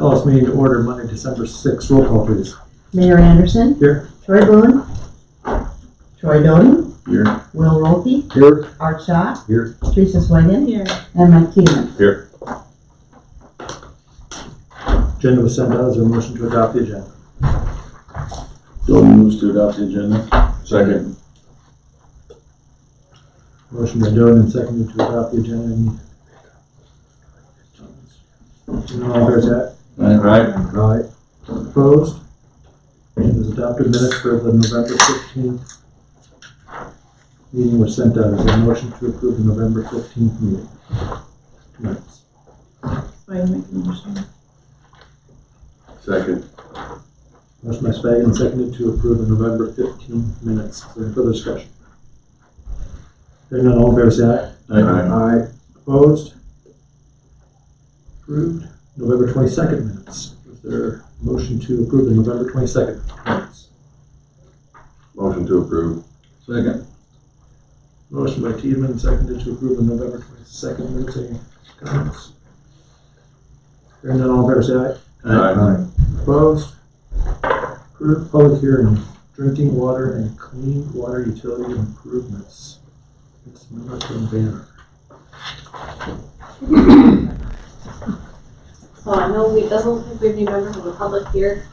call this meeting to order Monday, December 6th. Roll call, please. Mayor Anderson. Here. Troy Boone. Troy Doty. Here. Will Rolfe. Here. Art Shaw. Here. Teresa Swigan. Here. And Mike Tiedemann. Here. Agenda was sent out. Is there a motion to adopt the agenda? Doty moves to adopt the agenda. Second. Motion by Doty and seconded to adopt the agenda. All fair side? Aye. Aye. Opposed? Agenda is adopted. Minutes for the November 15th meeting were sent out. Is there a motion to approve the November 15th meeting minutes? I make a motion. Second. Motion by Swagen and seconded to approve the November 15th minutes. Is there any further discussion? Hearing none, all in favor say aye. Aye. Opposed? Approved. November 22nd minutes. Is there a motion to approve the November 22nd minutes? Motion to approve. Second. Motion by Tiedemann, seconded to approve the November 22nd minutes. Any comments? Hearing none, all in favor say aye. Opposed? Approved. Public hearing. Drinking water and clean water utility improvements. It's Milton Banner. So I know it doesn't look like we have any members of the public here.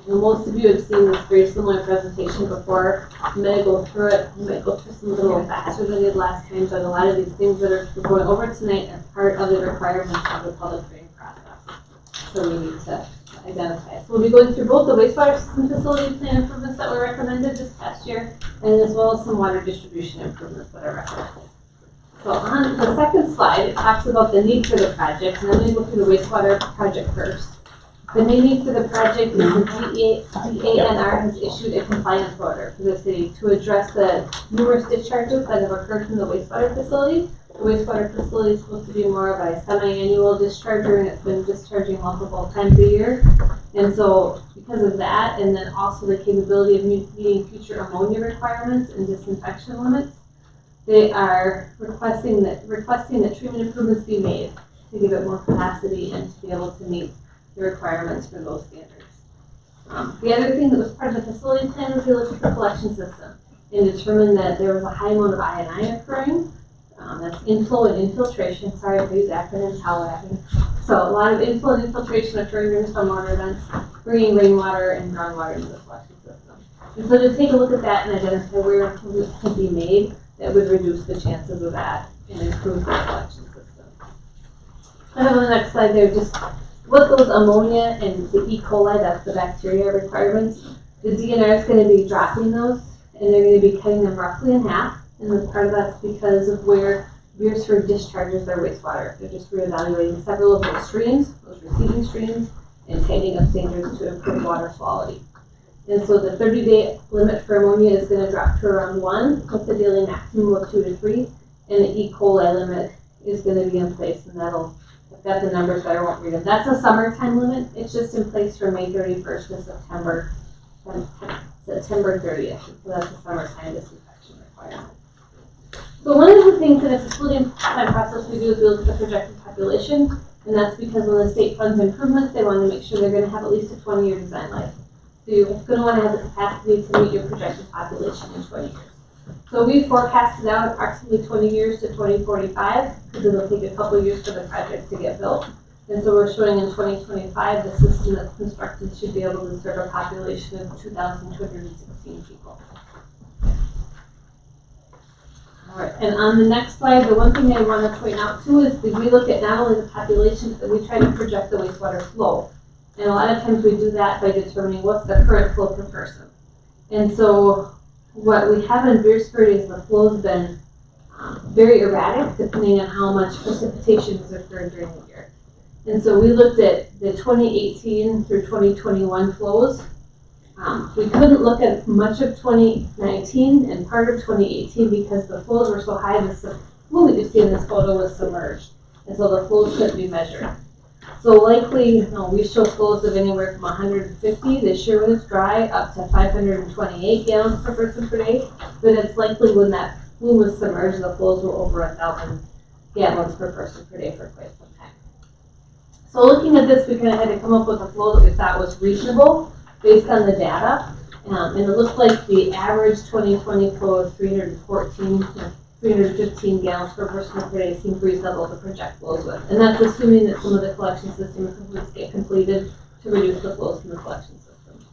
Most of you have seen this very similar presentation before. I'm going to go through it. I might go through some a little faster than I did last time, but a lot of these things that we're going over tonight are part of the requirements of the public hearing process. So we need to identify. So we'll be going through both the wastewater system facility plan improvements that were recommended this past year, and as well as some water distribution improvements that are recommended. So on the second slide, it talks about the need for the project, and I'm going to go through the wastewater project first. The main need for the project is the DANR has issued a compliance order for the city to address the numerous discharges that have occurred from the wastewater facility. The wastewater facility is supposed to be more of a semi-annual discharger, and it's been discharging multiple times a year. And so because of that, and then also the capability of meeting future ammonia requirements and disinfection limits, they are requesting that treatment improvements be made to give it more capacity and to be able to meet the requirements for those standards. The other thing that was part of the facility plan was the electrical collection system, and determined that there was a high amount of I&I occurring. That's inflow and infiltration. Sorry if I use acronyms, holler at me. So a lot of inflow and infiltration occurring during stormwater events, bringing rainwater and groundwater into the collection system. And so to take a look at that and identify where improvements can be made that would reduce the chances of that and improve the collection system. I have on the next slide there just what those ammonia and the E. coli, that's the bacteria requirements. The DNR is going to be dropping those, and they're going to be cutting them roughly in half. And the part of that's because of where Beresford discharges their wastewater. They're just reevaluating several of those streams, those receiving streams, and tightening up standards to improve water quality. And so the 30-day limit for ammonia is going to drop to around 1, with a daily maximum of 2 to 3, and the E. coli limit is going to be in place, and that'll, I've got the numbers, but I won't read them. That's a summertime limit. It's just in place from May 31st to September 30th. So that's a summertime disinfection requirement. So one of the things in a facility plan process we do is we look at the projected population, and that's because when the state funds improvements, they want to make sure they're going to have at least a 20-year design life. So you're going to want to have the capacity to meet your projected population in 20 years. So we forecasted out approximately 20 years to 2045, because it'll take a couple of years for the project to get built. And so we're showing in 2025, the system that's constructed should be able to serve a population of 2,216 people. All right, and on the next slide, the one thing I want to point out too is that we look at not only the population, but we try to project the wastewater flow. And a lot of times we do that by determining what's the current flow per person. And so what we have in Beresford is the flow's been very erratic depending on how much precipitation has occurred during the year. And so we looked at the 2018 through 2021 flows. We couldn't look at much of 2019 and part of 2018 because the flows were so high. The flow that you see in this photo was submerged, and so the flows couldn't be measured. So likely, we show flows of anywhere from 150 this year when it's dry up to 528 gallons per person per day. But it's likely when that plume was submerged, the flows were over 1,000 gallons per person per day for quite some time. So looking at this, we kind of had to come up with a flow that we thought was reasonable based on the data. And it looked like the average 2020 flow of 315 gallons per person per day seemed reasonable to project flows with. And that's assuming that some of the collection system improvements get completed to reduce the flows from the collection system.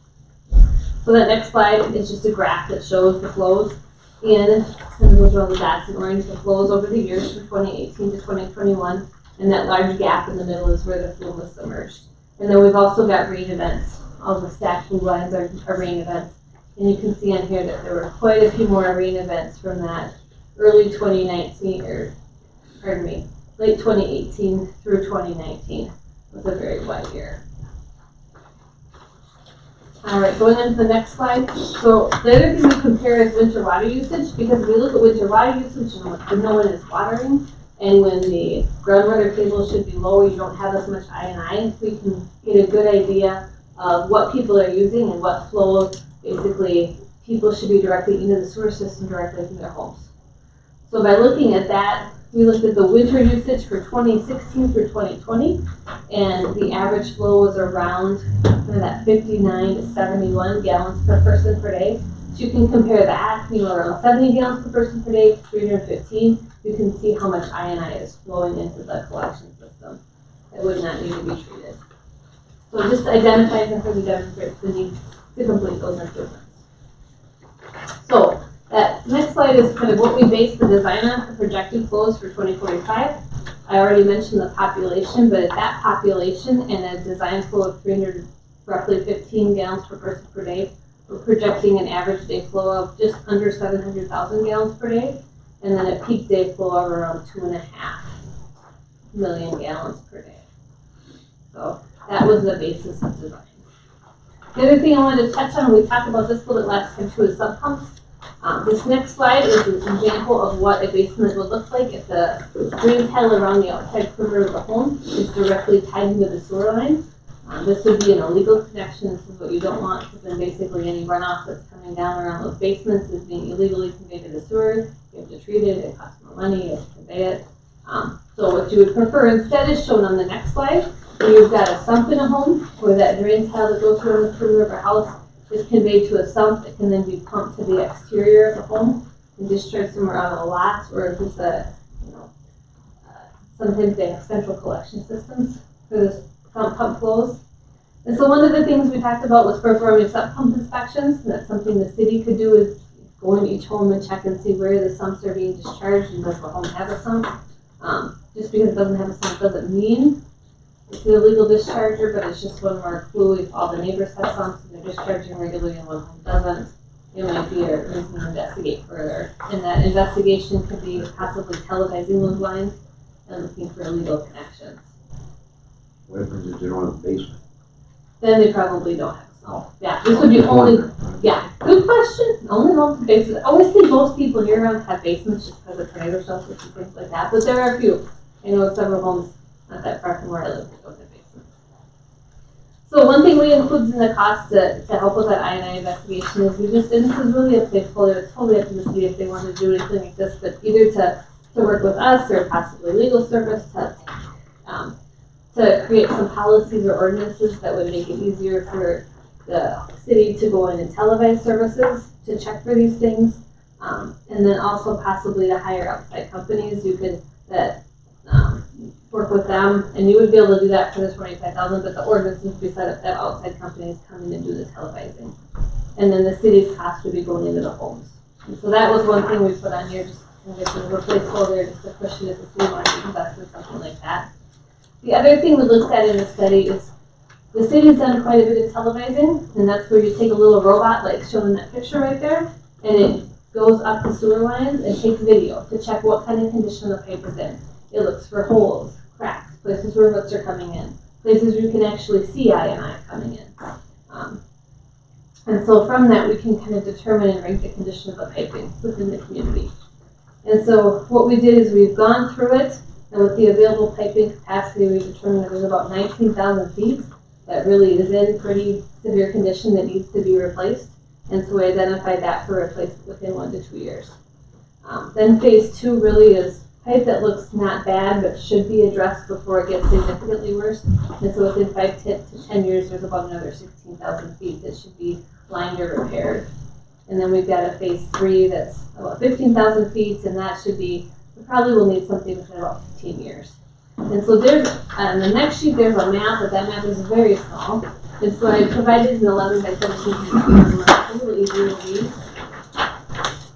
So that next slide is just a graph that shows the flows in, and those are all the dots in orange, the flows over the years from 2018 to 2021. And that large gap in the middle is where the flow was submerged. And then we've also got rain events. All the stacked blue lines are rain events. And you can see on here that there were quite a few more rain events from that early 2019, late 2018 through 2019. It was a very wet year. All right, going on to the next slide. So the other thing we compare is winter water usage, because if we look at winter water usage and no one is watering, and when the groundwater table should be low, you don't have as much I&I, we can get a good idea of what people are using and what flow basically people should be directly into the sewer system directly from their homes. So by looking at that, we looked at the winter usage for 2016 through 2020, and the average flow was around that 59 to 71 gallons per person per day. So you can compare that, around 70 gallons per person per day to 315. You can see how much I&I is flowing into the collection system that would not need to be treated. So it just identifies and further demonstrates the need to complete those improvements. So that next slide is kind of what we based the design on for projected flows for 2045. I already mentioned the population, but at that population and a design flow of roughly 15 gallons per person per day, we're projecting an average day flow of just under 700,000 gallons per day, and then a peak day flow of around 2.5 million gallons per day. So that was the basis of design. The other thing I wanted to touch on, and we talked about this a little bit last time too, is sump pumps. This next slide is an example of what a basement would look like if the drain tile around the outside perimeter of the home is directly tied into the sewer line. This would be an illegal connection. This is what you don't want, because then basically any runoff that's coming down around those basements is being illegally conveyed to the sewer. You have to treat it, it costs more money, you have to convey it. So what you would prefer instead is shown on the next slide, where you've got a sump in a home, where that drain tile that goes around the perimeter of a house is conveyed to a sump that can then be pumped to the exterior of the home and discharged somewhere out of the lots, or if it's sometimes they have central collection systems for the sump pump flows. And so one of the things we talked about was performing sump pump inspections, and that's something the city could do, is go into each home and check and see where the sumps are being discharged, and does the home have a sump. Just because it doesn't have a sump doesn't mean it's an illegal discharger, but it's just one more clue. If all the neighbors have sumps and they're discharging regularly and one home doesn't, it might be a reason to investigate further. And that investigation could be possibly televising those lines and looking for illegal connections. What happens if they don't have a basement? Then they probably don't have a sump. Yeah, this would be only, yeah, good question. Only homes with basements. I always think most people here around have basements just because of tornado shelters and things like that, but there are a few. I know several homes not that far from where I live that don't have basements. So one thing we include in the cost to help with that I&I investigation is and this is really up to it's totally up to the city if they want to do anything like this, but either to work with us or possibly legal service to create some policies or ordinances that would make it easier for the city to go in and televise services to check for these things, and then also possibly to hire outside companies. You could work with them, and you would be able to do that for the $25,000, but the ordinance would be set up that outside companies come in and do the televising. And then the city's cost would be going into the homes. And so that was one thing we put on here, just kind of a placeholder, just to push it if the city wanted to invest in something like that. The other thing we looked at in the study is the city's done quite a bit of televising, and that's where you take a little robot like shown in that picture right there, and it goes up the sewer lines and takes video to check what kind of condition the pipe is in. It looks for holes, cracks, places where roots are coming in, places where you can actually see I&I coming in. And so from that, we can kind of determine and rank the condition of the piping within the community. And so what we did is we've gone through it, and with the available piping capacity, we determined that there's about 19,000 feet that really is in pretty severe condition that needs to be replaced. And so we identified that for replacement within 1 to 2 years. Then phase 2 really is pipe that looks not bad, but should be addressed before it gets significantly worse. And so within 5 to 10 years, there's about another 16,000 feet that should be lined or repaired. And then we've got a phase 3 that's about 15,000 feet, and that should be, we probably will need something within about 15 years. And so there's, on the next sheet, there's a map, but that map is very small. And so I provided an 11 by 17 piece of paper, a little easier to read.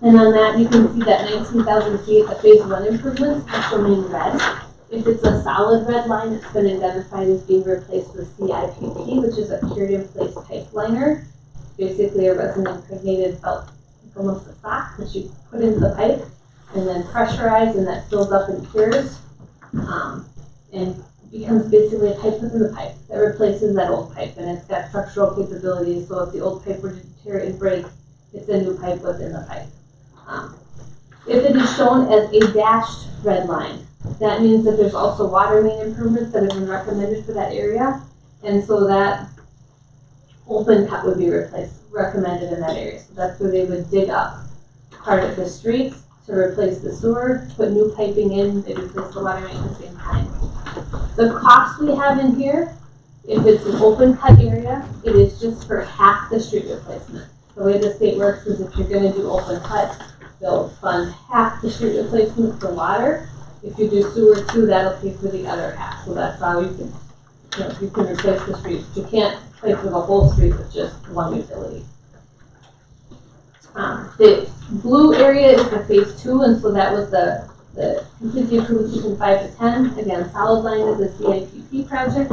And on that, you can see that 19,000 feet, the phase 1 improvements are shown in red. If it's a solid red line, it's been identified as being replaced with CIPP, which is a cured in place pipe liner. Basically a resin impregnated felt, like almost a sock that you put into the pipe and then pressurize, and that fills up and cures. And becomes basically a pipe within the pipe that replaces that old pipe, and it's got structural capabilities, so if the old pipe were to deteriorate and break, it's a new pipe within the pipe. If it is shown as a dashed red line, that means that there's also water main improvements that have been recommended for that area, and so that open cut would be recommended in that area. So that's where they would dig up part of the street to replace the sewer, put new piping in, they replace the water main at the same time. The cost we have in here, if it's an open cut area, it is just for half the street replacement. The way the state works is if you're gonna do open cut, they'll fund half the street replacement for water. If you do sewer too, that'll pay for the other half. So that's how you can, you can replace the street. You can't pay for the whole street with just one utility. The blue area is the phase 2, and so that was the completely approved within 5 to 10. Again, solid line is the CIPP project,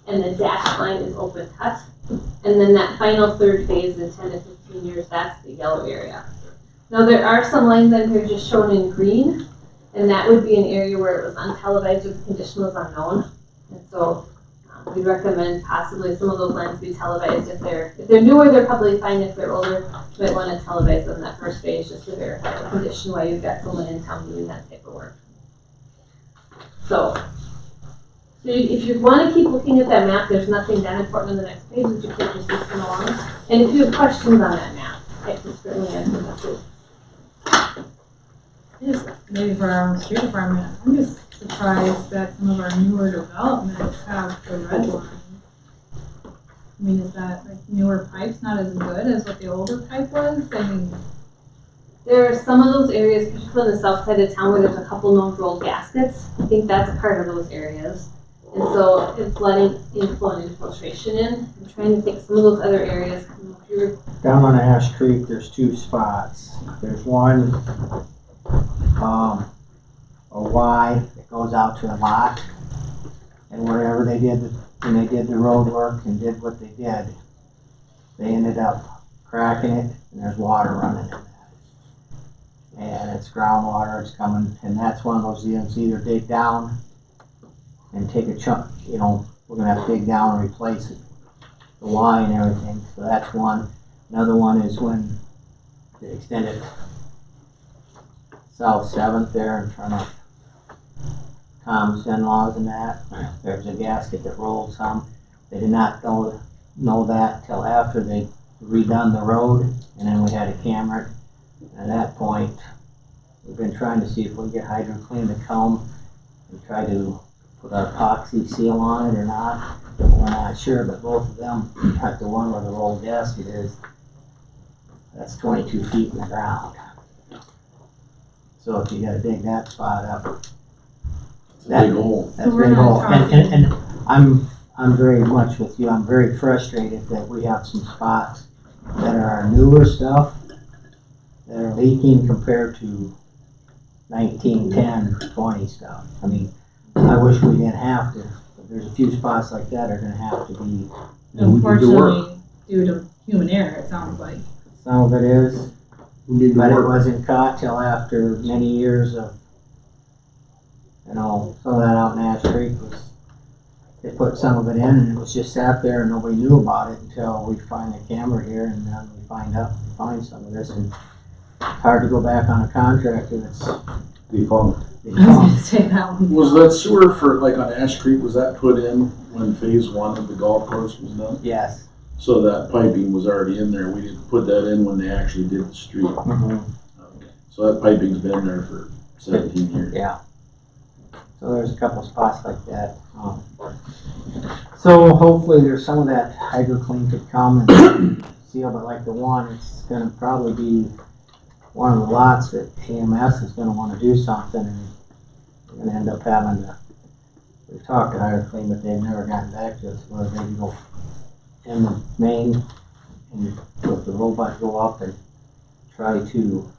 and the dashed line is open cut. And then that final third phase in 10 to 15 years, that's the yellow area. Now there are some lines on here just shown in green, and that would be an area where it was untelevised or the condition was unknown. And so we recommend possibly some of those lines be televised. If they're newer, they're probably fine. If they're older, you might want to televise them that first phase just to verify the condition while you've got someone in town doing that type of work. So if you want to keep looking at that map, there's nothing that important on the next page, but you keep just listening along. And if you have questions on that map, I can certainly answer them too. Just maybe for our own street department, I'm just surprised that some of our newer developments have the red line. I mean, is that like newer pipes not as good as what the older pipe was? I mean, there are some of those areas, particularly on the south side of town, where there's a couple known rolled gaskets. I think that's part of those areas. And so it's letting inflow and infiltration in. I'm trying to think some of those other areas. Down on Ash Creek, there's 2 spots. There's one, a Y that goes out to a lot, and wherever they did when they did the road work and did what they did, they ended up cracking it, and there's water running in that. And it's groundwater, it's coming, and that's one of those deals, either dig down and take a chunk, we're gonna have to dig down and replace it, the Y and everything, so that's one. Another one is when they extended South 7th there in front of Tom's in-laws and that. There's a gasket that rolled some. They did not know that until after they redone the road, and then we had a camera. And at that point, we've been trying to see if we can get HydroClean to come and try to put our epoxy seal on it or not. We're not sure, but both of them, like the one where the rolled gasket is, that's 22 feet in the ground. So if you gotta dig that spot up, Big hole. that's So a we're big hole. not And I'm very much with you. I'm very frustrated that we have some spots that are our newer stuff that are leaking compared to 1910, 20 stuff. I mean, I wish we didn't have to, but there's a few spots like that are gonna have to be. unfortunately, due to human error, it sounds like. Some of it is, but it wasn't caught till after many years of, some of that out in Ash Creek was, they put some of it in and it was just sat there and nobody knew about it until we find the camera here, and then we find some of this, and it's hard to go back on a contractor that's Defunct. I was gonna say that one. Was that sewer for, like on Ash Creek, was that put in when phase 1 of the golf course was done? Yes. So that piping was already in there, we didn't put that in when they actually did the street. Mm-hmm. Okay. So that piping's been there for 17 years. Yeah. So there's a couple spots like that. So hopefully there's some of that HydroClean could come and seal, but like the one, it's gonna probably be one of the lots that AMS is gonna wanna do something, and we're gonna end up having to, we've talked to HydroClean, but they've never gotten back to us whether they can go in the main and with the robot go up and try to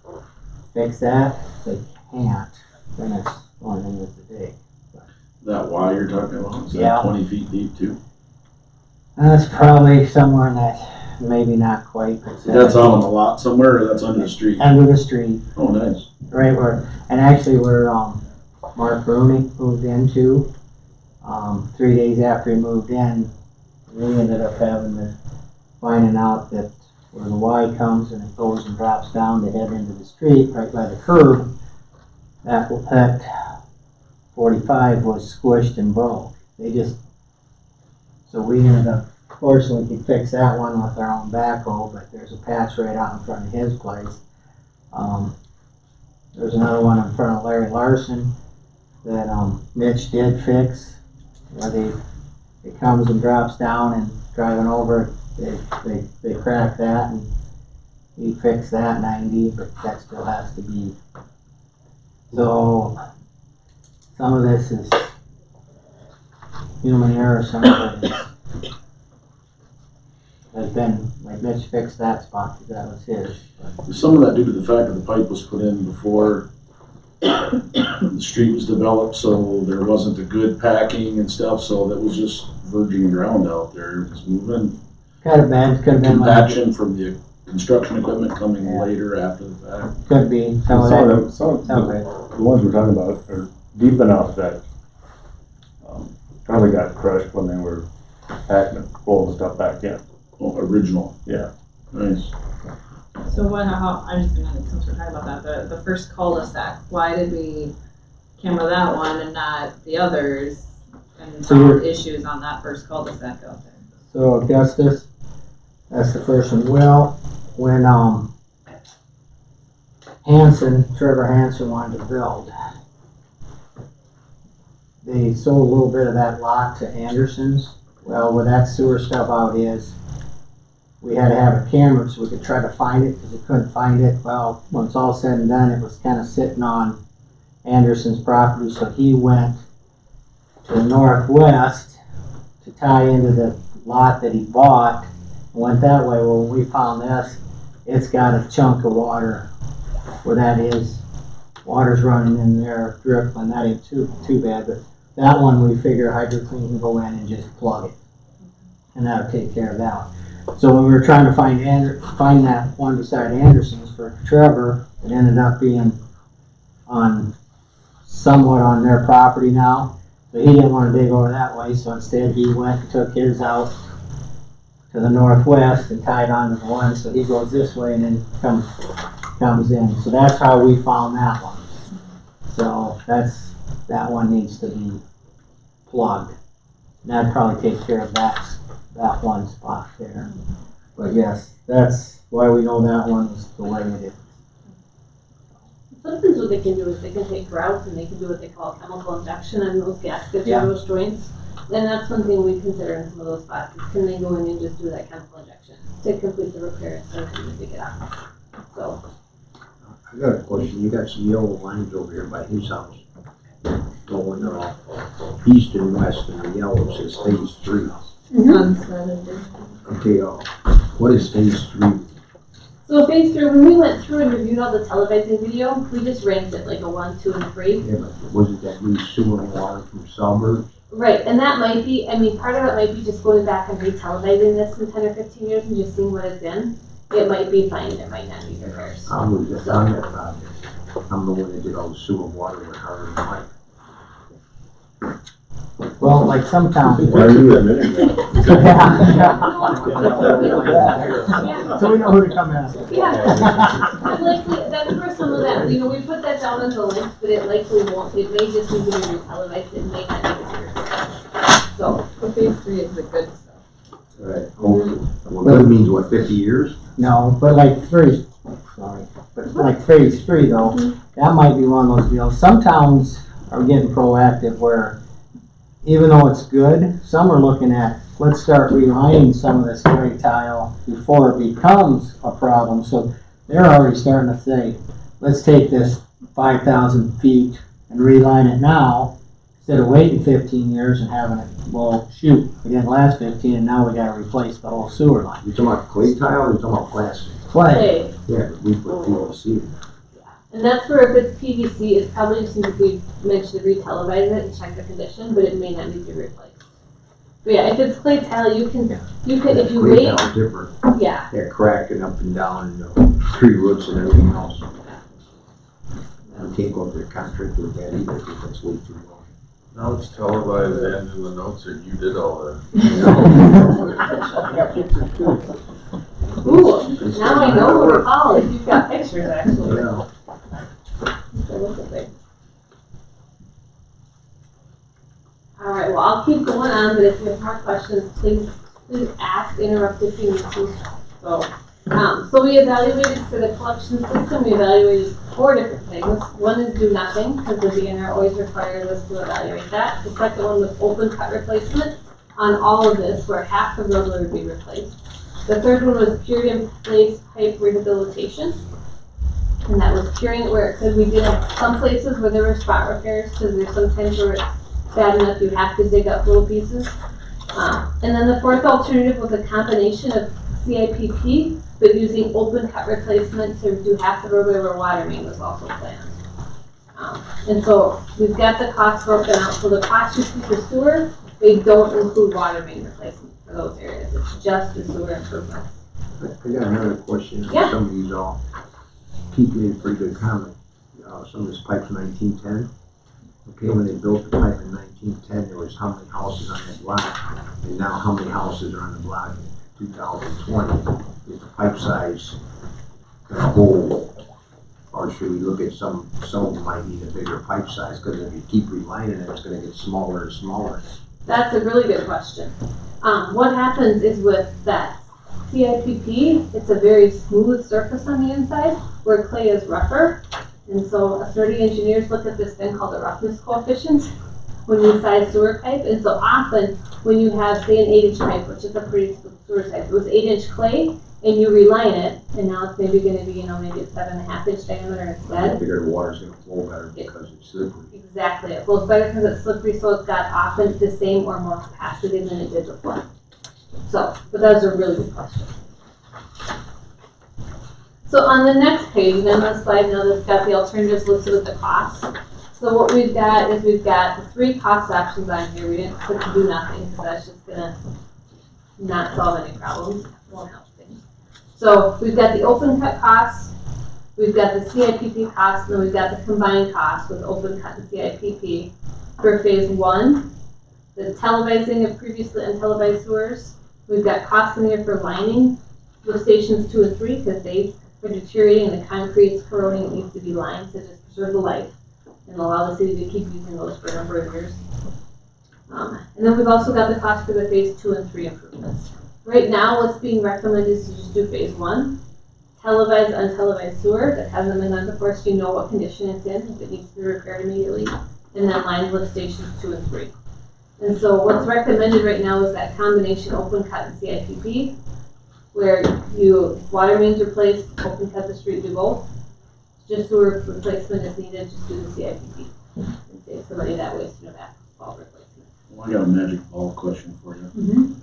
fix that. If they can't, then it's going in with the dig. That Y you're talking about, is Yeah. that 20 feet deep too? That's probably somewhere in that, maybe not quite, but That's out on the lot somewhere, or that's under the street? under the street, Oh, nice. right where, and actually where, Mark Rooney moved into, 3 days after he moved in, we ended up finding out that where the Y comes and it goes and drops down to head into the street, right by the curb, that 45 was squished and broke. So we ended up, fortunately, we could fix that one with our own backhoe, but there's a patch right out in front of his place. There's another one in front of Larry Larson that Mitch did fix, where it comes and drops down, and driving over, they cracked that, and he fixed that 90, but that still has to be. So some of this is human error, some of it has been, like Mitch fixed that spot, because that was his. But Is some of that due to the fact that the pipe was put in before the street was developed, so there wasn't a good packing and stuff, so that was just virgin ground out there, it was moving? could have been Compaction from the construction equipment coming Yeah. later after the fact? could be some of that. The ones we're talking about are deep enough that probably got crushed when they were packing and rolling stuff back in. Oh, original. Yeah. Nice. So I'm just gonna, since we're talking about that, the first cul-de-sac, why did we camera that one and not the others? And found issues on that first cul-de-sac out there? So Augustus, that's the first one. Well, when Trevor Hansen wanted to build, they sold a little bit of that lot to Anderson's. Well, where that sewer stuff out is, we had to have a camera so we could try to find it, because we couldn't find it. Well, when it's all said and done, it was kind of sitting on Anderson's property, so he went to the northwest to tie into the lot that he bought, and went that way. Well, when we found this, it's got a chunk of water where that is. Water's running in there, dripping. That ain't too bad, but that one we figure HydroClean can go in and just plug it, and that'll take care of that one. So when we were trying to find that one beside Anderson's for Trevor, it ended up being somewhat on their property now. So he didn't want to dig over that way, so instead he went and took his out to the northwest and tied onto the one, so he goes this way and then comes in. So that's how we found that one. So that one needs to be plugged. And that'd probably take care of that one spot there. But yes, that's why we know that one is the way it is. Sometimes what they can do is they can take grouts and they can do what they call chemical injection on those gaskets Yeah. or those joints. And that's one thing we consider in some of those spots, is can they go in and just do that chemical injection to complete the repair instead of having to dig it out. So, I got a question. You got some yellow lines over here by his house. Going east and west, and the yellow says phase 3. Okay, what is phase 3? so phase 3, when we went through and reviewed all the televising video, we just ranked it like a 1, 2, and 3. Yeah, but was it that new sewer water from suburbs? Right, and that might be, I mean, part of it might be just going back and re-televising this in 10 or 15 years and just seeing what it's in. It might be fine, it might not need repairs. I was just on that project. I'm the one that did all the sewer water with her and Mike. Well, like some towns. Why are you admitting that? So we know who to come after. Yeah, and likely, that's where some of that, you know, we put that down as a link, but it likely won't, it may just need to be re-televised, it may not need to be repaired. So, So phase 3 is the good stuff. Right. Well, that means what, 50 years? No, but like phase 3 though, that might be one of those deals. Some towns are getting proactive where even though it's good, some are looking at, let's start relining some of this clay tile before it becomes a problem. So they're already starting to say, let's take this 5,000 feet and reline it now instead of waiting 15 years and having it, well, shoot, we didn't last 15 and now we gotta replace the whole sewer line. You talking about clay tile or you talking about plastic? Clay. Clay. Yeah, but we put PVC. And that's where if it's PVC, it's probably just need to be mentioned to re-televise it and check the condition, but it may not need to be replaced. But yeah, if it's clay tile, you can, if you Clay wait, tile's different. yeah. They're cracking up and down, tree roots and everything else. You can't go to the contractor with that either because that's way too long. Now it's televised and in the notes that you did all that. Ooh, now I know where we're calling, you've got pictures actually. Yeah. So look at that. All right, well, I'll keep going on, but if you have more questions, please ask, interrupt if you need to. So we evaluated for the collection system, we evaluated 4 different things. One is do nothing, because the DNR always requires us to evaluate that. The second one was open cut replacement on all of this, where half the roadway would be replaced. The third one was period in place pipe rehabilitation. And that was curing it where it said we did have some places where there were spot repairs, because there's sometimes where it's bad enough you have to dig up little pieces. And then the fourth alternative was a combination of CIPP, but using open cut replacement to do half the roadway where water main was also planned. And so we've got the costs broken out. So the cost you see for sewer, they don't include water main replacement for those areas. It's just the sewer improvements. I got another question. Yeah. Some of these all, Pete made a pretty good comment. Some of this pipe's 1910. Okay, when they built the pipe in 1910, there was how many houses on that block? And now how many houses are on the block in 2020? Is the pipe size gonna hold? Or should we look at some of them might need a bigger pipe size? Because if you keep relining it, it's gonna get smaller and smaller. That's a really good question. What happens is with that CIPP, it's a very smooth surface on the inside, where clay is rougher. And so authority engineers look at this thing called the roughness coefficient when you size sewer pipe. And so often when you have, say, an 8-inch pipe, which is a pretty smooth sewer pipe, it was 8-inch clay, and you reline it, and now it's maybe going to be, maybe a 7.5-inch diameter instead. I figure the water's gonna flow better because it's slippery. Exactly. It flows better because it's slippery, so it's got often the same or more capacity than it did before. So, but that was a really good question. So on the next page, and on this slide now that's got the alternatives listed with the costs. So what we've got is we've got the 3 cost options on here. We didn't put to do nothing because that's just gonna not solve any problems. Won't help things. So we've got the open cut costs, we've got the CIPP costs, and then we've got the combined costs with open cut and CIPP for phase 1. The televising of previously untelevised sewers. We've got costs in here for lining lift stations 2 and 3 because they are deteriorating and the concrete's corroding. It needs to be lined to just preserve the life and allow the city to keep using those for a number of years. And then we've also got the cost for the phase 2 and 3 improvements. Right now, what's being recommended is to just do phase 1, televised, untelevised sewer that hasn't been done before, so you know what condition it's in, if it needs to be repaired immediately, and then line lift stations 2 and 3. And so what's recommended right now is that combination open cut and CIPP, where water mains replaced, open cut the street, do both. Just sewer replacement is needed, just do the CIPP. And save some money that way, so you don't have bulb replacement. Well, I got a magic ball question for you.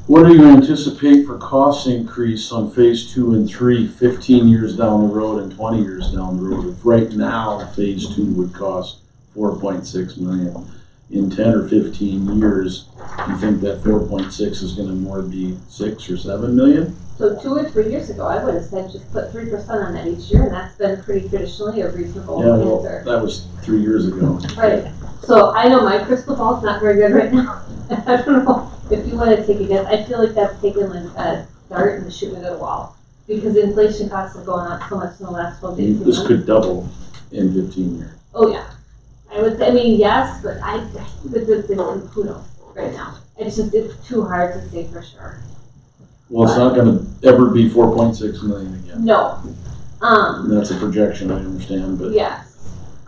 What do you anticipate for cost increase on phase 2 and 3, 15 years down the road and 20 years down the road? If right now phase 2 would cost $4.6 million, in 10 or 15 years, you think that 4.6 is going to more be 6 or 7 million? So 2 or 3 years ago, I would have said just put 3% on that each year, and that's been pretty traditionally a reasonable answer. That was 3 years ago. Right. So I know my crystal ball's not very good right now. I don't know if you want to take a guess. I feel like that's taking like a dart and shooting it at a wall because inflation costs have gone up so much in the last 12 to 18 months. This could double in 15 years. Oh yeah. Yes, but I think it's who knows right now. It's too hard to say for sure. Well, it's not going to ever be 4.6 million again. No. And that's a projection, I understand, but Yes.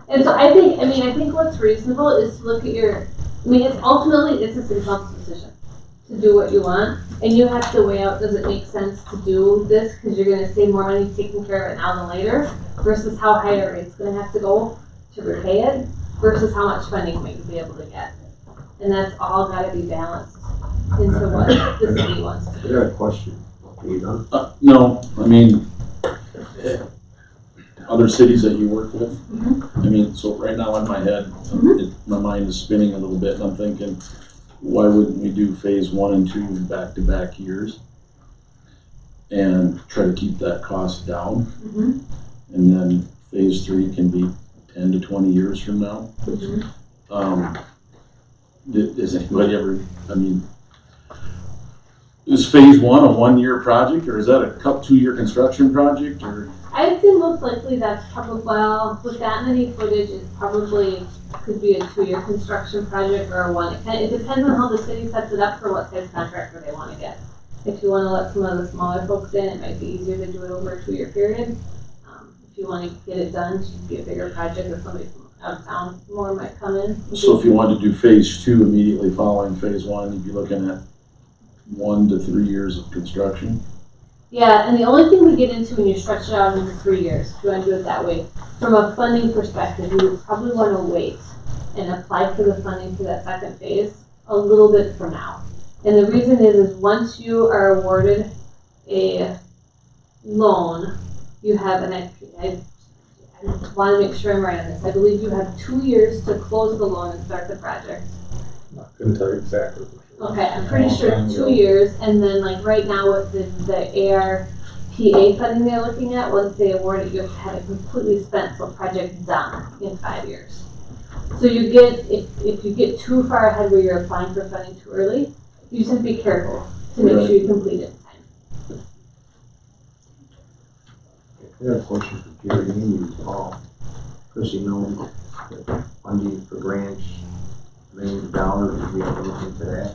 And so I think what's reasonable is to look at it's ultimately, it's a city decision to do what you want. And you have to weigh out, does it make sense to do this? Because you're gonna save more money taking care of it now than later versus how high a rate's gonna have to go to repay it versus how much funding might you be able to get. And that's all gotta be balanced into what the city wants to I do. got a question. Are you done? no, I mean, other cities that you work with, I mean, so right now in my head, my mind is spinning a little bit and I'm thinking, why wouldn't we do phase 1 and 2 back-to-back years? And try to keep that cost down? And then phase 3 can be 10 to 20 years from now? Does anybody ever, I mean, is phase 1 a 1-year project or is that a 2-year construction project or? I'd say most likely that's probably, well, with that many footage, it probably could be a 2-year construction project or a 1. It depends on how the city sets it up for what size contractor they want to get. If you want to let some of the smaller folks in, it might be easier to do it over a 2-year period. If you want to get it done, it should be a bigger project if somebody from out of town more might come in. So if you wanted to do phase 2 immediately following phase 1, you'd be looking at 1 to 3 years of construction? Yeah, and the only thing we get into when you stretch it out into 3 years, if you want to do it that way, from a funding perspective, you would probably want to wait and apply for the funding for that second phase a little bit from now. And the reason is once you are awarded a loan, you have, and I want to make sure I'm right on this, I believe you have 2 years to close the loan and start the project. I couldn't tell you exactly. Okay, I'm pretty sure it's 2 years, and then like right now with the ARPA funding they're looking at, once they award it, you have to have it completely spent, so project done in 5 years. So you get, if you get too far ahead where you're applying for funding too early, you just have to be careful to make sure you complete it in time. I got a question for Jerry and Paul. Because you know, the funding for grants, millions of dollars, we have to look into that.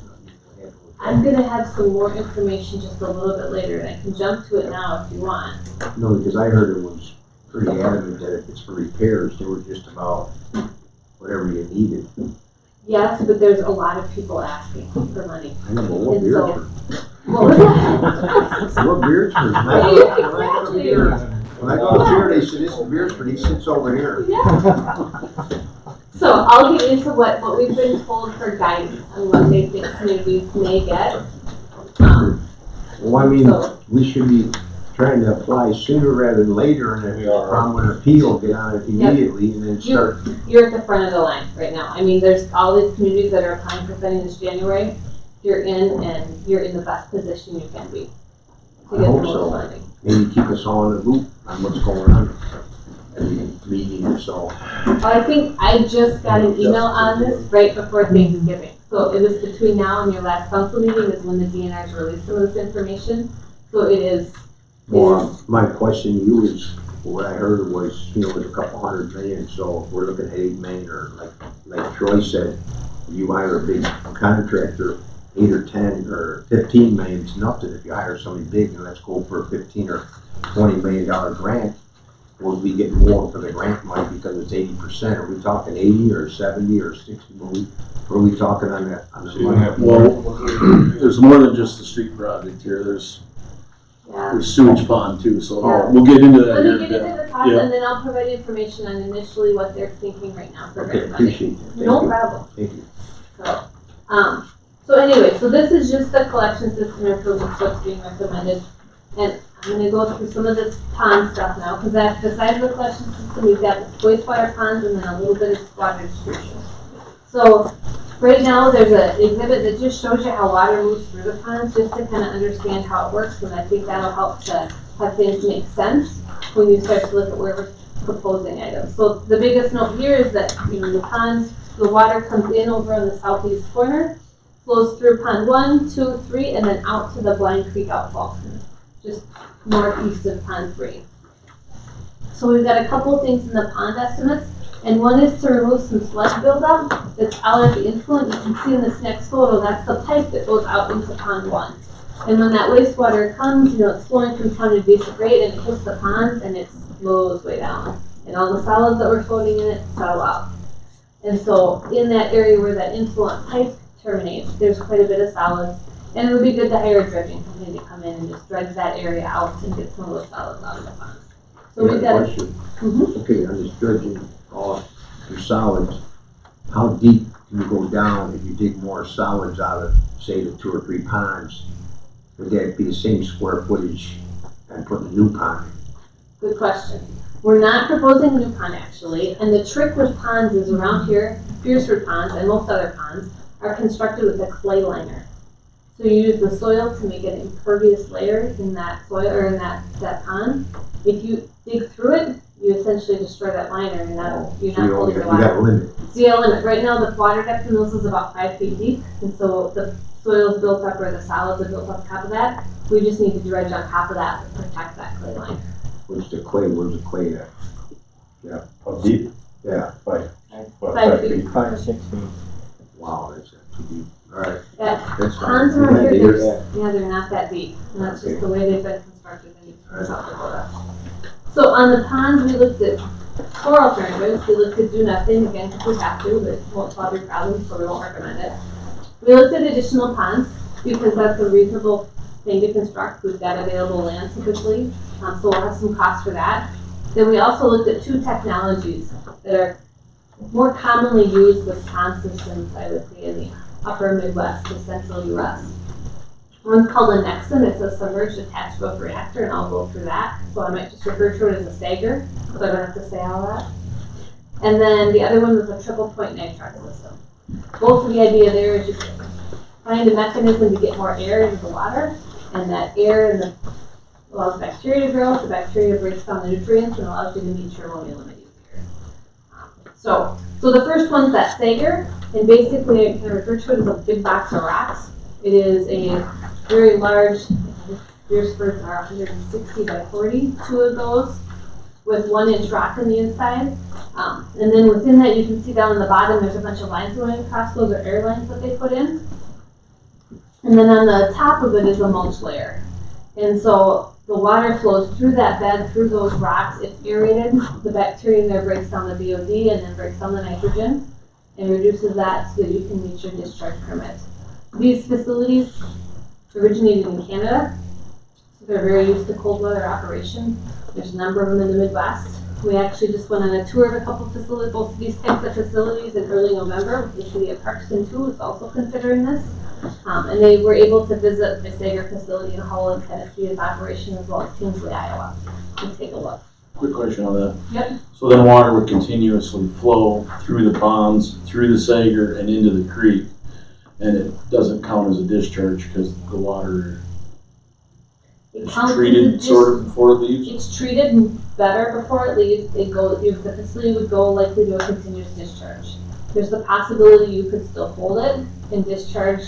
I'm gonna have some more information just a little bit later, and I can jump to it now if you want. No, because I heard it was pretty adamant that if it's for repairs, they were just about whatever you needed. Yes, but there's a lot of people asking for money. I know, but what And Beresford? What was that? What Beresford? Exactly. When I go to Beer, they said, this is Beresford, he sits over here. Yeah. So I'll get into what we've been told for guidance on what they think communities may get. Well, I mean, So- we should be trying to apply sooner rather than later, and if We there's a are. problem with appeal, get on it immediately, and then start. You're at the front of the line right now. I mean, there's all these communities that are applying for funding this January. You're in, and you're in the best position you can be to I get the hope most so. funding. Maybe keep us all in the loop on what's going on every meeting or so. I think I just got an email on this right before Thanksgiving. So it was between now and your last council meeting is when the DNRs released some of this information. So it is. Well, my question to you is, what I heard was, you know, there's a couple $100 million, so if we're looking at $8 million, or like Troy said, if you hire a big contractor, 8 or 10 or 15 million is nothing. If you hire somebody big, and let's go for a 15 or $20 million grant, we'll be getting more for the grant money because it's 80%. Are we talking 80 or 70 or 60? What are we talking on the money? Well, there's more than just the street project here. There's sewage pond too, so we'll get into that Let here me in get a into bit. the cost Yeah. and then I'll provide information on initially what they're thinking right now for Okay, grant funding. appreciate it. Thank No you. problem. Thank you. So anyway, so this is just the collection system improvements, what's being recommended. And I'm gonna go through some of this pond stuff now, because that's besides the collection system, we've got the wastewater ponds and then a little bit of water distribution. So right now, there's an exhibit that just shows you how water moves through the ponds, just to kind of understand how it works, and I think that'll help to have things make sense when you start to look at where we're proposing items. So the biggest note here is that, you know, the ponds, the water comes in over on the southeast corner, flows through pond 1, 2, 3, and then out to the Blind Creek outfall, just northeast of pond 3. So we've got a couple of things in the pond estimates, and one is to remove some sludge buildup that's out at the influent. You can see in this next photo, that's the pipe that goes out into pond 1. And when that wastewater comes, you know, it's flowing from pond at a decent rate, and it hits the ponds, and it's flows way down. And all the solids that were floating in it settle out. And so in that area where that influent pipe terminates, there's quite a bit of solids. And it would be good to hire a dredging company to come in and just dredge that area out and get some of those solids out of the ponds. So we've got Question. Mhm. Okay, on this dredging off your solids, how deep can you go down if you dig more solids out of, say, the 2 or 3 ponds? Would that be the same square footage and put a new pond in? Good question. We're not proposing a new pond actually, and the trick with ponds is around here, Beresford ponds and most other ponds are constructed with a clay liner. So you use the soil to make an impervious layer in that soil or in that pond. If you dig through it, you essentially destroy that liner and you're So not you holding the got a water. limit. So you have a limit. Right now the water depth in those is about 5 feet deep, and so the soil is built up or the solids are built on top of that. We just need to dredge on top of that to protect that clay liner. Where's the clay at? How deep? Yeah, What, 5 feet. 5 to 6 feet. wow, that's not too deep. Alright, Yeah. that's fine. Ponds You around had to here, hear they're, that. yeah, they're not that deep, and that's just Okay. the way they've been constructed in South Dakota. So on the ponds, we looked at 4 alternatives. We looked at do nothing, again, because we have to, but it won't solve your problem, so we won't recommend it. We looked at additional ponds, because that's a reasonable thing to construct. We've got available land typically, so we'll have some costs for that. Then we also looked at 2 technologies that are more commonly used with pond systems, I would say, in the upper Midwest to central US. One's called a Nexum. It's a submerged attached growth reactor, and I'll go through that. So I might just refer to it as a Sager, so I don't have to say all that. And then the other one was a triple point nitrate system. Both of the idea there is just find a mechanism to get more air into the water, and that air allows bacteria to grow. The bacteria breaks down the nutrients and allows you to meet your ammonia limit easier. So the first one's that Sager, and basically I can refer to it as a big box of rocks. It is a very large, Beresfords are 160 by 40, 2 of those with 1-inch rock on the inside. And then within that you can see down on the bottom there's a bunch of lines going across. Those are air lines that they put in. And then on the top of it is a mulch layer. And so the water flows through that bed, through those rocks. It's aerated. The bacteria in there breaks down the BOD and then breaks down the nitrogen and reduces that so that you can meet your discharge permit. These facilities originated in Canada, so they're very used to cold weather operation. There's a number of them in the Midwest. We actually just went on a tour of a couple facilities, both of these types of facilities in early November. The city of Parkston too is also considering this. And they were able to visit the Sager facility in Holland, Tennessee is operation, as well as Kingsley, Iowa, and take a look. Quick question on that. Yep. So then water would continuously flow through the ponds, through the Sager, and into the creek, and it doesn't count as a discharge because the water It is counts as a treated sort of before it leaves? It's treated better before it leaves. The facility would go likely to a continuous discharge. There's the possibility you could still hold it and discharge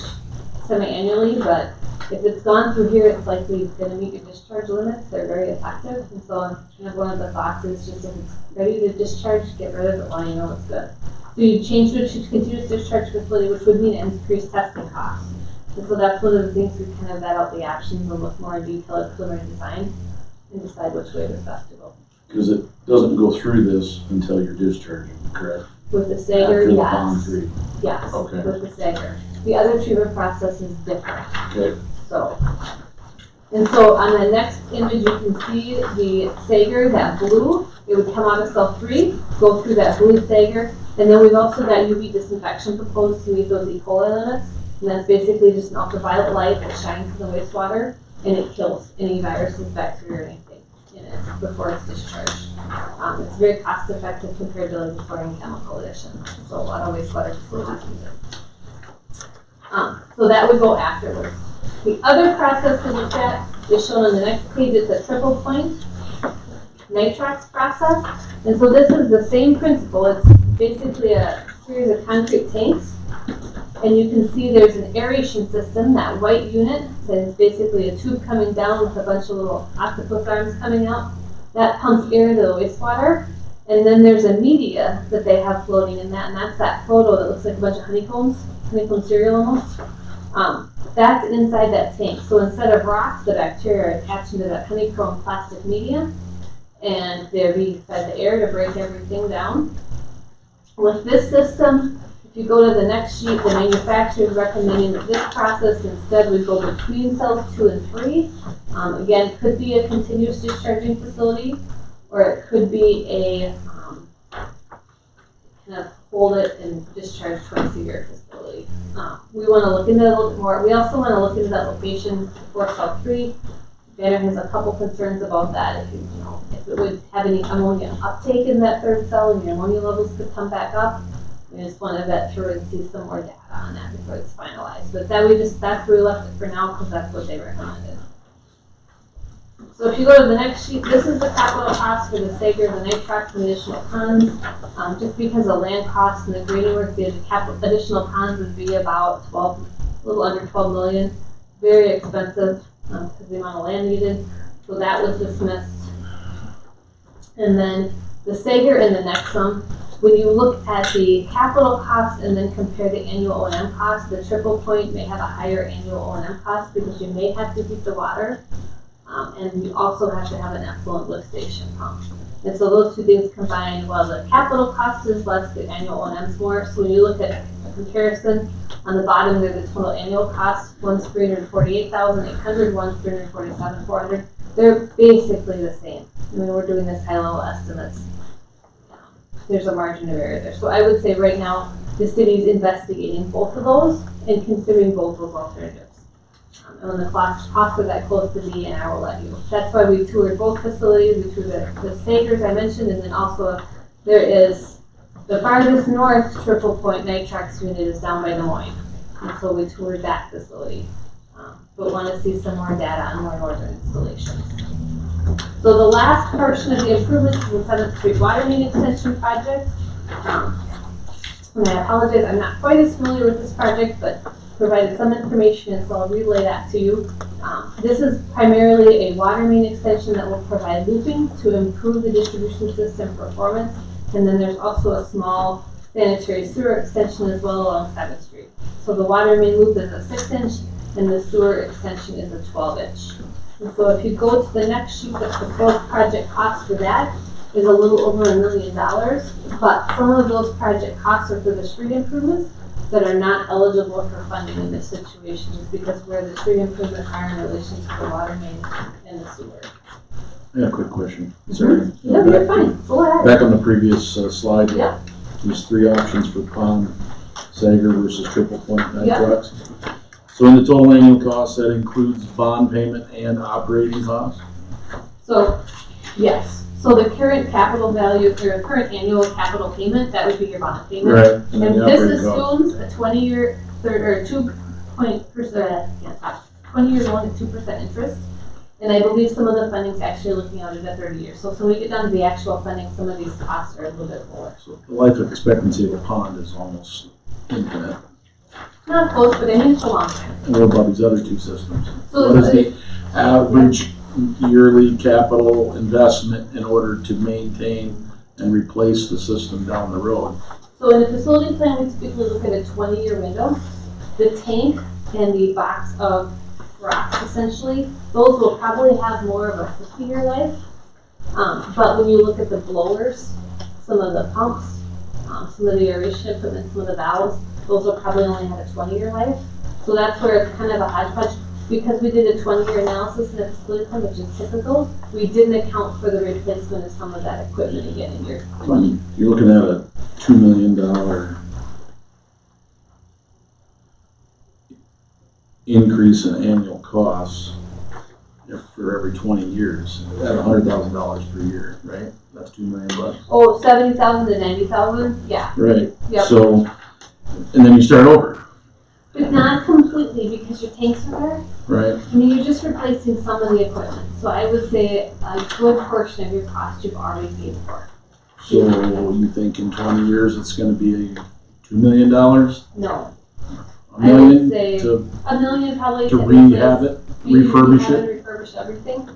semi-annually, but if it's gone through here, it's likely going to meet your discharge limits. They're very effective, and so kind of one of the thoughts is just if it's ready to discharge, get rid of it while you know it's good. So you change it to continuous discharge facility, which would mean increased testing costs. And so that's one of the things we kind of vet out the options and look more in detail at preliminary design and decide which way is best to go. Because it doesn't go through this until you're discharging, correct? With the Sager, After the yes. pond treat. Yes, Okay. with the Sager. The other treatment process is different. Okay. So on the next image, you can see the Sager, that blue. It would come out of cell 3, go through that blue Sager, and then we've also got UV disinfection proposed to meet those E. coli limits. And that's basically just an ultraviolet light that shines in the wastewater, and it kills any viruses, bacteria, or anything in it before it's discharged. It's very cost effective compared to like the chlorine chemical addition. So a lot of wastewater facilities use it. So that would go afterwards. The other process to look at is shown on the next page. It's a triple point nitrox process. And so this is the same principle. It's basically a series of concrete tanks. And you can see there's an aeration system, that white unit, that is basically a tube coming down with a bunch of little octopus arms coming out. That pumps air into the wastewater. And then there's a media that they have floating in that, and that's that photo that looks like a bunch of honeycomb cereal almost. That's inside that tank. So instead of rocks, the bacteria are attached into that honeycomb plastic medium, and they're being fed the air to break everything down. With this system, if you go to the next sheet, the manufacturer is recommending that this process instead would go between cells 2 and 3. Again, could be a continuous discharging facility, or it could be a kind of hold it and discharge twice a year facility. We want to look into that a little bit more. We also want to look into that location for cell 3. Banner has a couple concerns about that. If it would have any ammonia uptake in that third cell and the ammonia levels could come back up. We just want to vet through and see some more data on that before it's finalized. But that's where we left it for now because that's what they recommended. So if you go to the next sheet, this is the capital cost for the Sager, the nitrox, and additional ponds. Just because of land costs and the grading work, the additional ponds would be about a little under 12 million. Very expensive because of the amount of land needed. So that was dismissed. And then the Sager and the Nexum, when you look at the capital cost and then compare the annual O&M cost, the triple point may have a higher annual O&M cost because you may have to heat the water. And you also have to have an effluent lift station pump. And so those two things combined, while the capital cost is less, the annual O&M is more. So when you look at a comparison, on the bottom there, the total annual cost, one's $348,800, one's $347,400. They're basically the same. I mean, we're doing this high-level estimates. There's a margin of error there. So I would say right now, the city's investigating both of those and considering both those alternatives. And when the cost of that goes to be, and I will let you. That's why we toured both facilities. We toured the Sagers I mentioned, and then also there is the farthest north triple point nitrox unit is down by Des Moines. And so we toured that facility. But want to see some more data on more northern installations. So the last portion of the improvements is the 7th Street Water Main Extension project. And I apologize, I'm not quite as familiar with this project, but provided some information, and so I'll relay that to you. This is primarily a water main extension that will provide looping to improve the distribution system performance. And then there's also a small sanitary sewer extension as well along 7th Street. So the water main loop is a 6-inch and the sewer extension is a 12-inch. And so if you go to the next sheet, the proposed project cost for that is a little over $1 million. But some of those project costs are for the street improvements that are not eligible for funding in this situation, is because where the street improvements are in relation to the water main and the sewer. I have a quick question. Sorry. No, you're fine. Go ahead. Back on the previous slide, Yeah. there's 3 options for pond, Sager versus triple point nitrox. Yeah. So in the total annual cost, that includes bond payment and operating costs? So, yes. So the current capital value, or current annual capital payment, that would be your bond payment. Right. And then the this operating costs. assumes a 20-year, or 20-year loan at 2% interest. And I believe some of the funding's actually looking out at 30 years. So when we get down to the actual funding, some of these costs are a little bit lower. So the life expectancy of a pond is almost infinite. Not close, but I mean it's a long time. What about these other 2 systems? So What is the average yearly capital investment in order to maintain and replace the system down the road? So in a facility plan, we typically look at a 20-year window. The tank and the box of rocks, essentially, those will probably have more of a 50-year life. But when you look at the blowers, some of the pumps, some of the aeration equipment, some of the valves, those will probably only have a 20-year life. So that's where it's kind of a hodgepodge. Because we did a 20-year analysis in the facility plan, which is typical, we didn't account for the replacement of some of that equipment again in year 20. You're looking at a $2 million increase in annual costs for every 20 years at $100,000 per year, right? That's $2 million. Oh, 70,000 to 90,000? Yeah. Right. Yep. So, and then you start over. But not completely, because your tanks are there. Right. I mean, you're just replacing some of the equipment. So I would say a good portion of your cost you've already paid for. So you think in 20 years it's going to be $2 million? No. $1 million I would say to $1 million probably to rehab it, refurbish it? Refurbish everything.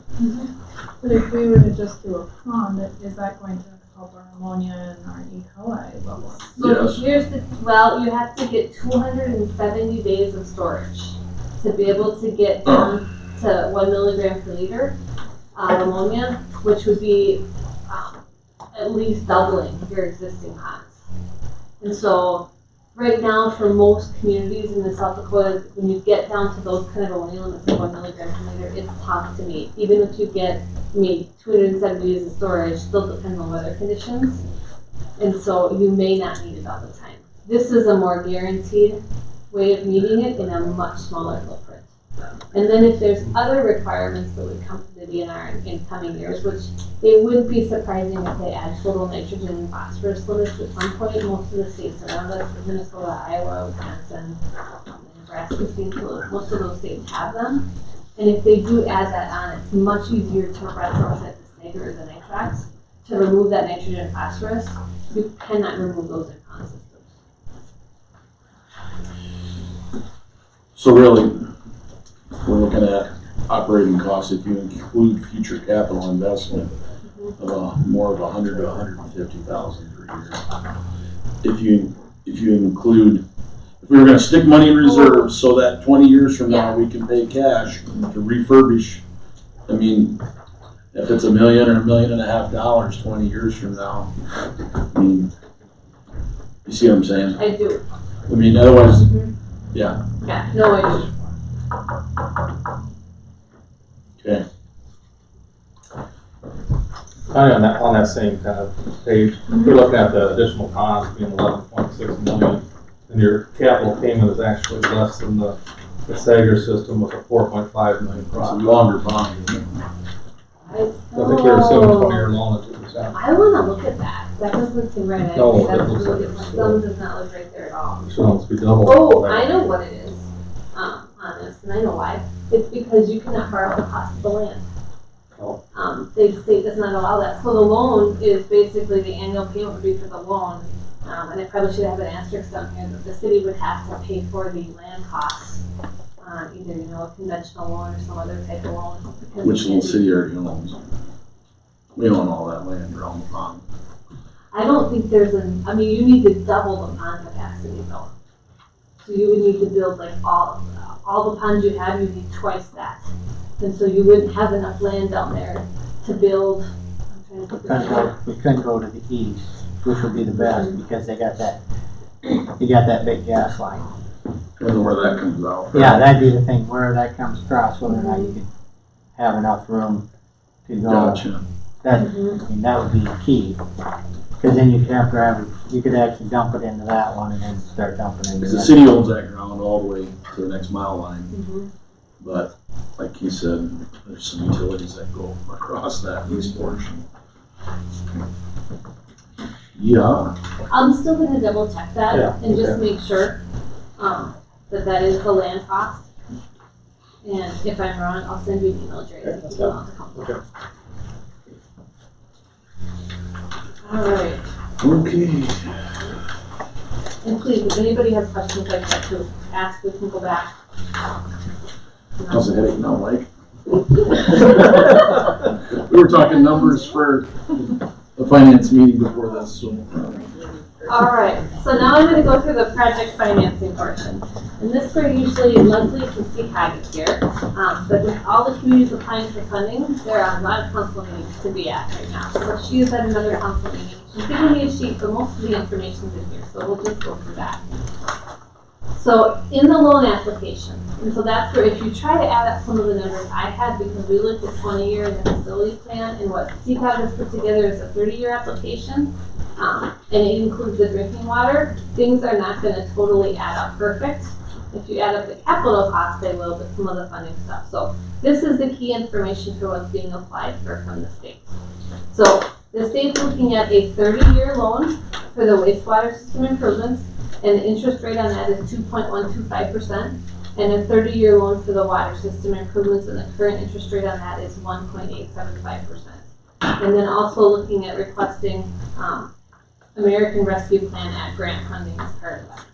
But if we were to just do a pond, is that going to help our ammonia and our E. coli levels? So Yes. here's the, well, you have to get 270 days of storage to be able to get down to 1 milligram per liter. ammonia, which would be at least doubling your existing ponds. And so right now for most communities in the South Dakota, when you get down to those kind of ammonia limits of 1 milligram per liter, it's tough to meet. Even if you get 270 days of storage, still depends on weather conditions. And so you may not need it all the time. This is a more guaranteed way of meeting it in a much smaller footprint. And then if there's other requirements that would come to the DNR in coming years, which it wouldn't be surprising if they add total nitrogen and phosphorus limits at some point. Most of the states around us, Minnesota, Iowa, Wisconsin, Nebraska, most of those states have them. And if they do add that on, it's much easier to retrofit the Snager or the nitrax to remove that nitrogen and phosphorus. You cannot remove those in pond systems. So really, we're looking at operating costs if you include future capital investment of more of 100 to 150,000 per year. If you include, if we were going to stick money in reserves so that 20 years from now we can pay cash to refurbish, I mean, if it's $1 million or $1.5 million 20 years from now, I mean, you see what I'm saying? I do. I mean, otherwise, yeah. Yeah, no, I do. Okay. Kind of on that same kind of page, we're looking at the additional ponds being 11.6 million, and your capital payment is actually less than the Sager system with a 4.5 million It's a profit. longer bond. I think they're assuming 20-year loan at 2%. I want to look at that. That doesn't seem right. I No, think that that's looks really like my it's thumb does not look right there at all. It should almost be double. Oh, I know what it is. On this, and I know why. It's because you cannot borrow the cost of the land. The state does not allow that. So the loan is basically the annual payment would be for the loan. And I probably should have an asterisk down here that the city would have to pay for the land costs on either, a conventional loan or some other type of loan. Which little city already owns? We own all that land around the pond. I don't think there's you need to double the pond capacity though. So you would need to build like all the ponds you have, you need twice that. And so you wouldn't have enough land down there to build. I'm trying to We couldn't go to the east, which would be the best, because they got that big gas line. I don't know where that comes out. Yeah, that'd be the thing, where that comes across, whether or not you could have enough room to go. Gotcha. That would be the key, because then you could actually dump it into that one and then start dumping into Because the that. city owns that ground all the way to the next mile line. Mm-hmm. But like he said, there's some utilities that go across that east portion. Yeah. I'm still gonna double check that Yeah, and just okay. make sure that is the land cost. And if I'm wrong, I'll send you an email, Jerry. Okay, that's Okay. All right. Okay. And please, if anybody has questions like that, to ask, we can go back. How's the headache now, Mike? We were talking numbers for the finance meeting before this, so. All right, so now I'm going to go through the project financing portion. And this where usually Leslie from CCAG is here. But with all the communities applying for funding, there are a lot of council meetings to be at right now. So she is at another council meeting. She's giving me a sheet, but most of the information is in here, so we'll just go through that. So in the loan application, and so that's where if you try to add up some of the numbers I had, because we looked at 20-year in the facility plan, and what CCAG has put together is a 30-year application, and it includes the drinking water. Things are not going to totally add up perfect. If you add up the capital cost, they will, but some of the funding stuff. So this is the key information for what's being applied for from the state. So the state's looking at a 30-year loan for the wastewater system improvements, and the interest rate on that is 2.125%, and a 30-year loan for the water system improvements, and the current interest rate on that is 1.875%. And then also looking at requesting American Rescue Plan Act grant funding as part of that.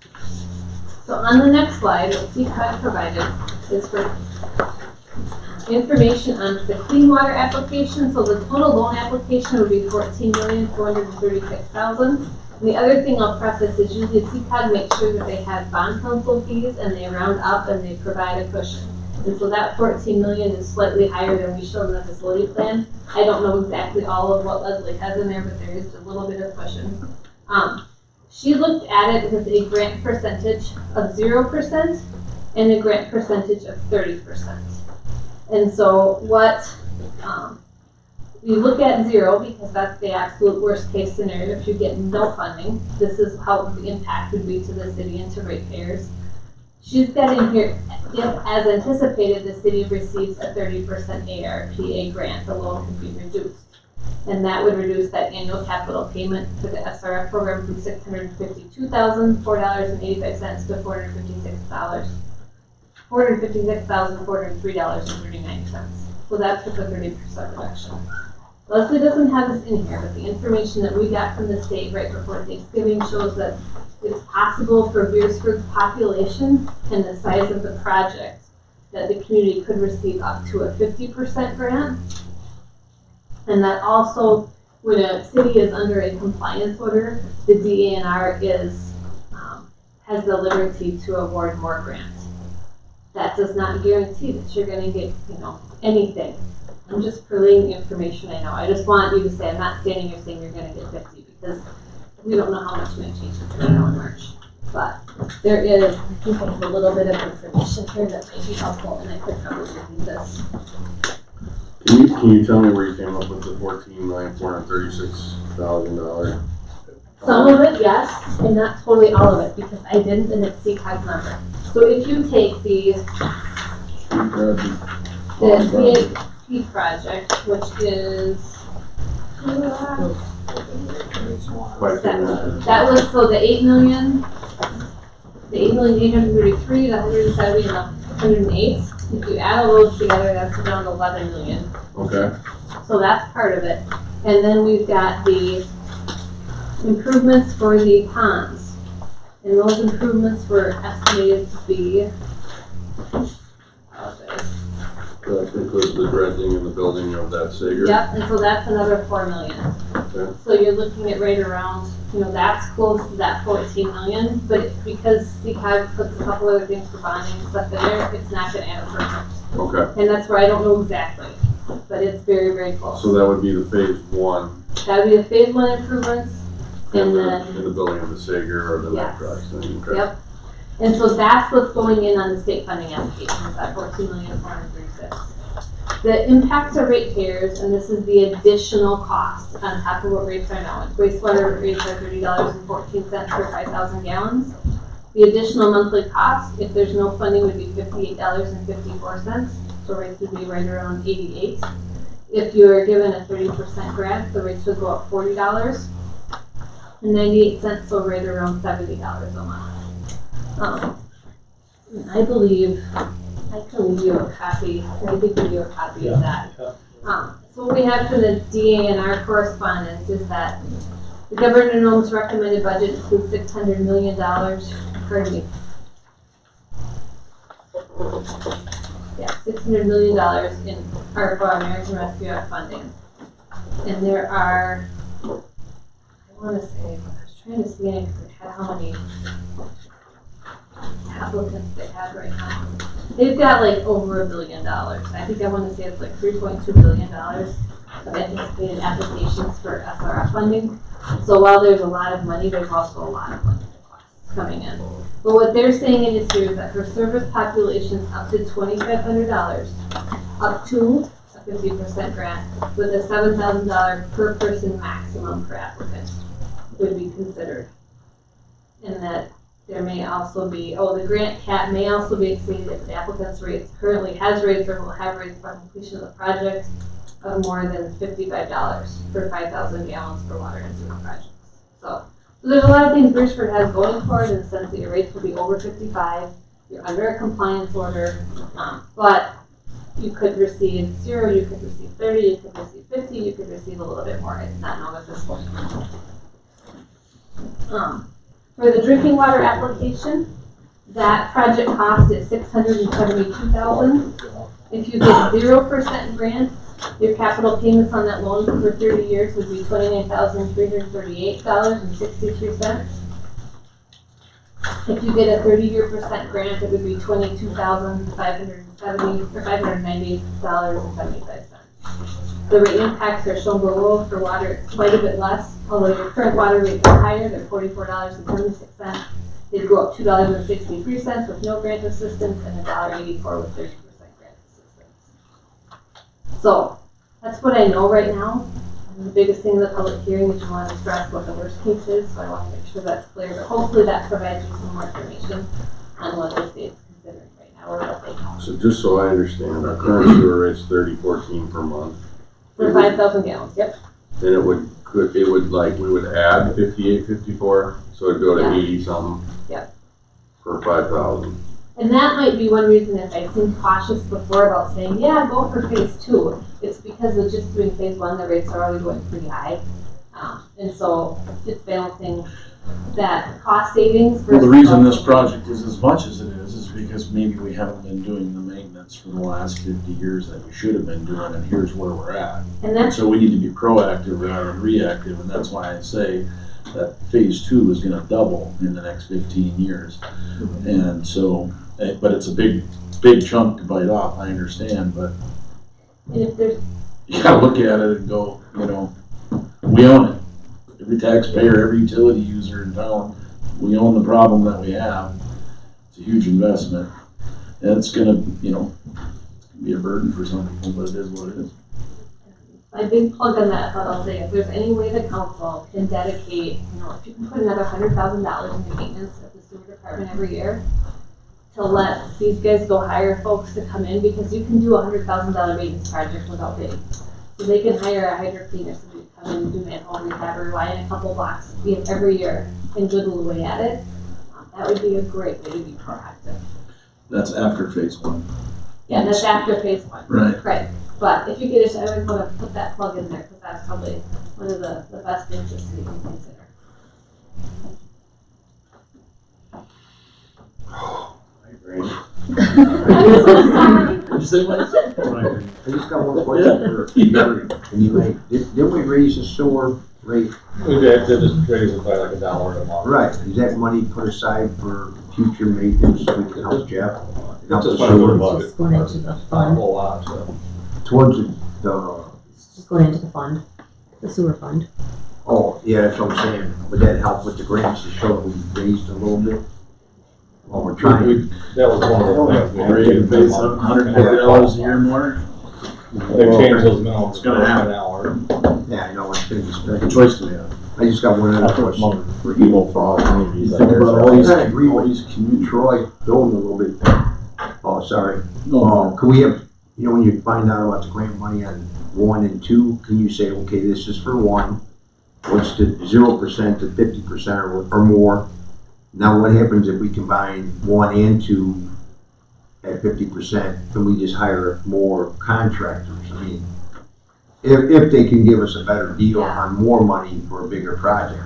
So on the next slide, what CCAG provided is for information on the clean water application. So the total loan application would be $14,436,000. And the other thing I'll preface is usually CCAG makes sure that they have bond counsel fees and they round up and they provide a cushion. And so that 14 million is slightly higher than we showed in the facility plan. I don't know exactly all of what Leslie has in there, but there is a little bit of cushion. She looked at it with a grant percentage of 0% and a grant percentage of 30%. And so what, we look at 0 because that's the absolute worst case scenario. If you get no funding, this is how the impact would be to the city and to ratepayers. She's got in here, if as anticipated, the city receives a 30% ARPA grant, the loan could be reduced. And that would reduce that annual capital payment for the SRF program from $652,004.85 to $456,403.39. So that's with a 30% reduction. Leslie doesn't have this in here, but the information that we got from the state right before Thanksgiving shows that it's possible for Beresford's population and the size of the project that the community could receive up to a 50% grant. And that also, when a city is under a compliance order, the DANR has the liberty to award more grants. That does not guarantee that you're going to get, anything. I'm just relaying the information I know. I just want you to say, I'm not standing here saying you're going to get 50 because we don't know how much may change between now and March. But there is, I think I have a little bit of information here that may be helpful, and I could probably read this. Can you tell me where you came up with the $14,436,000? Some of it, yes, and not totally all of it, because I didn't, and it's CCOG's number. So if you take the PHP project, which is that was so the 8,833,000, the 8,833,000, the 170, and the 108. If you add all those together, that's around 11 million. Okay. So that's part of it. And then we've got the improvements for the ponds. And those improvements were estimated to be, That includes the dredging and the building of that Sager. yep, and so that's another 4 million. Okay. So you're looking at right around, that's close to that 14 million, but it's because CCOG puts a couple other things for bonding and stuff in there, it's not gonna add up perfect. Okay. And that's where I don't know exactly, but it's very, very close. So that would be the phase 1. That would be the phase 1 improvements, and then, in the building of the Sager or the Yes. Necrox thing. Okay. yep. And so that's what's going in on the state funding application, is that 14,436,000. The impacts of ratepayers, and this is the additional cost on top of what rates are now. Wastewater rates are $30.14 per 5,000 gallons. The additional monthly cost, if there's no funding, would be $58.54. So rates would be right around $88. If you are given a 30% grant, the rates would go up $40.98, so right around $70 a month. I believe I can leave you a copy. I did give you a copy of that. So what we have for the DANR correspondence is that the Governor Nome's recommended budget includes $600 million. Pardon me. Yeah, $600 million in ARPA, American Rescue Act funding. And there are, I want to say, I was trying to see it because it had how many applicants they have right now. They've got like over $1 billion. I think I want to say it's like $3.2 billion of anticipated applications for SRF funding. So while there's a lot of money, there's also a lot of money coming in. But what they're saying in this here is that for service populations up to $2,500, up to a 50% grant with a $7,000 per person maximum per applicant would be considered. And that there may also be, the grant cap may also be exceeded if the applicant's rates currently has rates or will have rates for completion of the project of more than $55 per 5,000 gallons per water and sewer projects. So there's a lot of things Beresford has going for it in the sense that your rates will be over 55, you're under a compliance order, but you could receive 0, you could receive 30, you could receive 50, you could receive a little bit more. It's not known at this point. For the drinking water application, that project cost is $672,000. If you get 0% grants, your capital payments on that loan for 30 years would be $29,338.63. If you get a 30-year percent grant, it would be $22,570 or $590.75. The rate impacts are shown below. For water, it's quite a bit less. Although your current water rates are higher, they're $44.76. They'd go up $2.63 with no grant assistance and $1.84 with 30% grant assistance. So that's what I know right now. And the biggest thing in the public hearing is you want to stress what the worst case is, so I want to make sure that's clear. But hopefully that provides you some more information on what the state's considering right now or what they know. So just so I understand, our current sewer rate's $30.14 per month. For 5,000 gallons, yep. Then it would we would add 58, 54, so it'd go to Yeah. 80 something. Yep. For 5,000. And that might be one reason if I seemed cautious before about saying, yeah, go for phase 2. It's because of just doing phase 1, the rates are already going pretty high. And so it's balancing that cost savings. Well, the reason this project is as much as it is because maybe we haven't been doing the maintenance for the last 50 years that we should have been doing, and here's where we're at. And that's So we need to be proactive rather than reactive, and that's why I say that phase 2 is gonna double in the next 15 years. And so, but it's a big chunk to bite off, I understand, but and if there's you gotta look at it and go, we own it. Every taxpayer, every utility user in town, we own the problem that we have. It's a huge investment, and it's gonna, it's gonna be a burden for some people, but it is what it is. my big plug on that, but I'll say if there's any way the council can dedicate, if you can put another $100,000 into maintenance of the sewer department every year, to let these guys go hire folks to come in, because you can do a $100,000 maintenance project without bidding. So they can hire a hydro cleaner, somebody to come in and do manhole rehab or line a couple blocks every year and whittle away at it. That would be a great way to be proactive. That's after phase 1. Yeah, that's after phase 1. Right. Right. But if you get it, I would want to put that plug in there, because that's probably one of the best interests that you can consider. Great. I'm so sorry. Did you say what? I just got one question for Gary. Didn't we raise the sewer rate? We did just raise it by like $1 a month. Right, is that money put aside for future maintenance so we can help Jeff? It's just part of the budget. Just going into the Not a fund. whole lot, so. Towards It's just going into the fund, the sewer fund. oh, yeah, that's what I'm saying. Would that help with the grants to show that we raised a little bit? While we're trying. That was one of the things. we had Ready to to pay do. some $150 a year more? They changed those minimums. It's gonna happen. An hour. Yeah, I know, it's been What expected. choice do we have? I just got one other question. For evil for all communities. You think about all these, I agree with all these communities. Troy, building a little bit. Oh, sorry. No, Can we have, when you find out about the grant money on 1 and 2, can you say, okay, this is for 1, what's the 0% to 50% or more? Now what happens if we combine 1 and 2 at 50%? Can we just hire more contractors? I mean, if they can give us a better deal Yeah. on more money for a bigger project.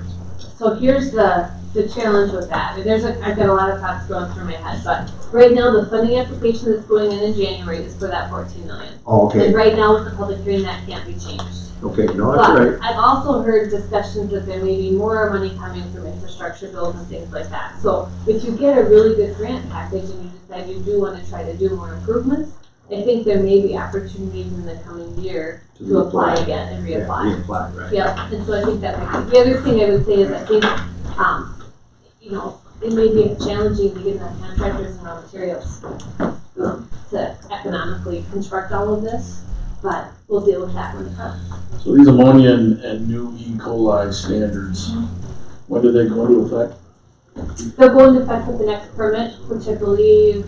So here's the challenge with that. And I've got a lot of thoughts going through my head, but right now the funding application that's going in January is for that $14 million. Oh, okay, And right now with the public hearing, that can't be changed. okay, no, that's all right. But I've also heard discussions that there may be more money coming from infrastructure bills and things like that. So if you get a really good grant package and you decide you do want to try to do more improvements, I think there may be opportunities in the coming year to apply again and reapply. Yeah, reapply, right. Yep, and so I think that might be, the other thing I would say is I think, it may be challenging to get enough contractors and raw materials to economically construct all of this, but we'll deal with that when it comes. So these ammonia and new E. coli standards, when do they go into effect? They'll go into effect with the next permit, which I believe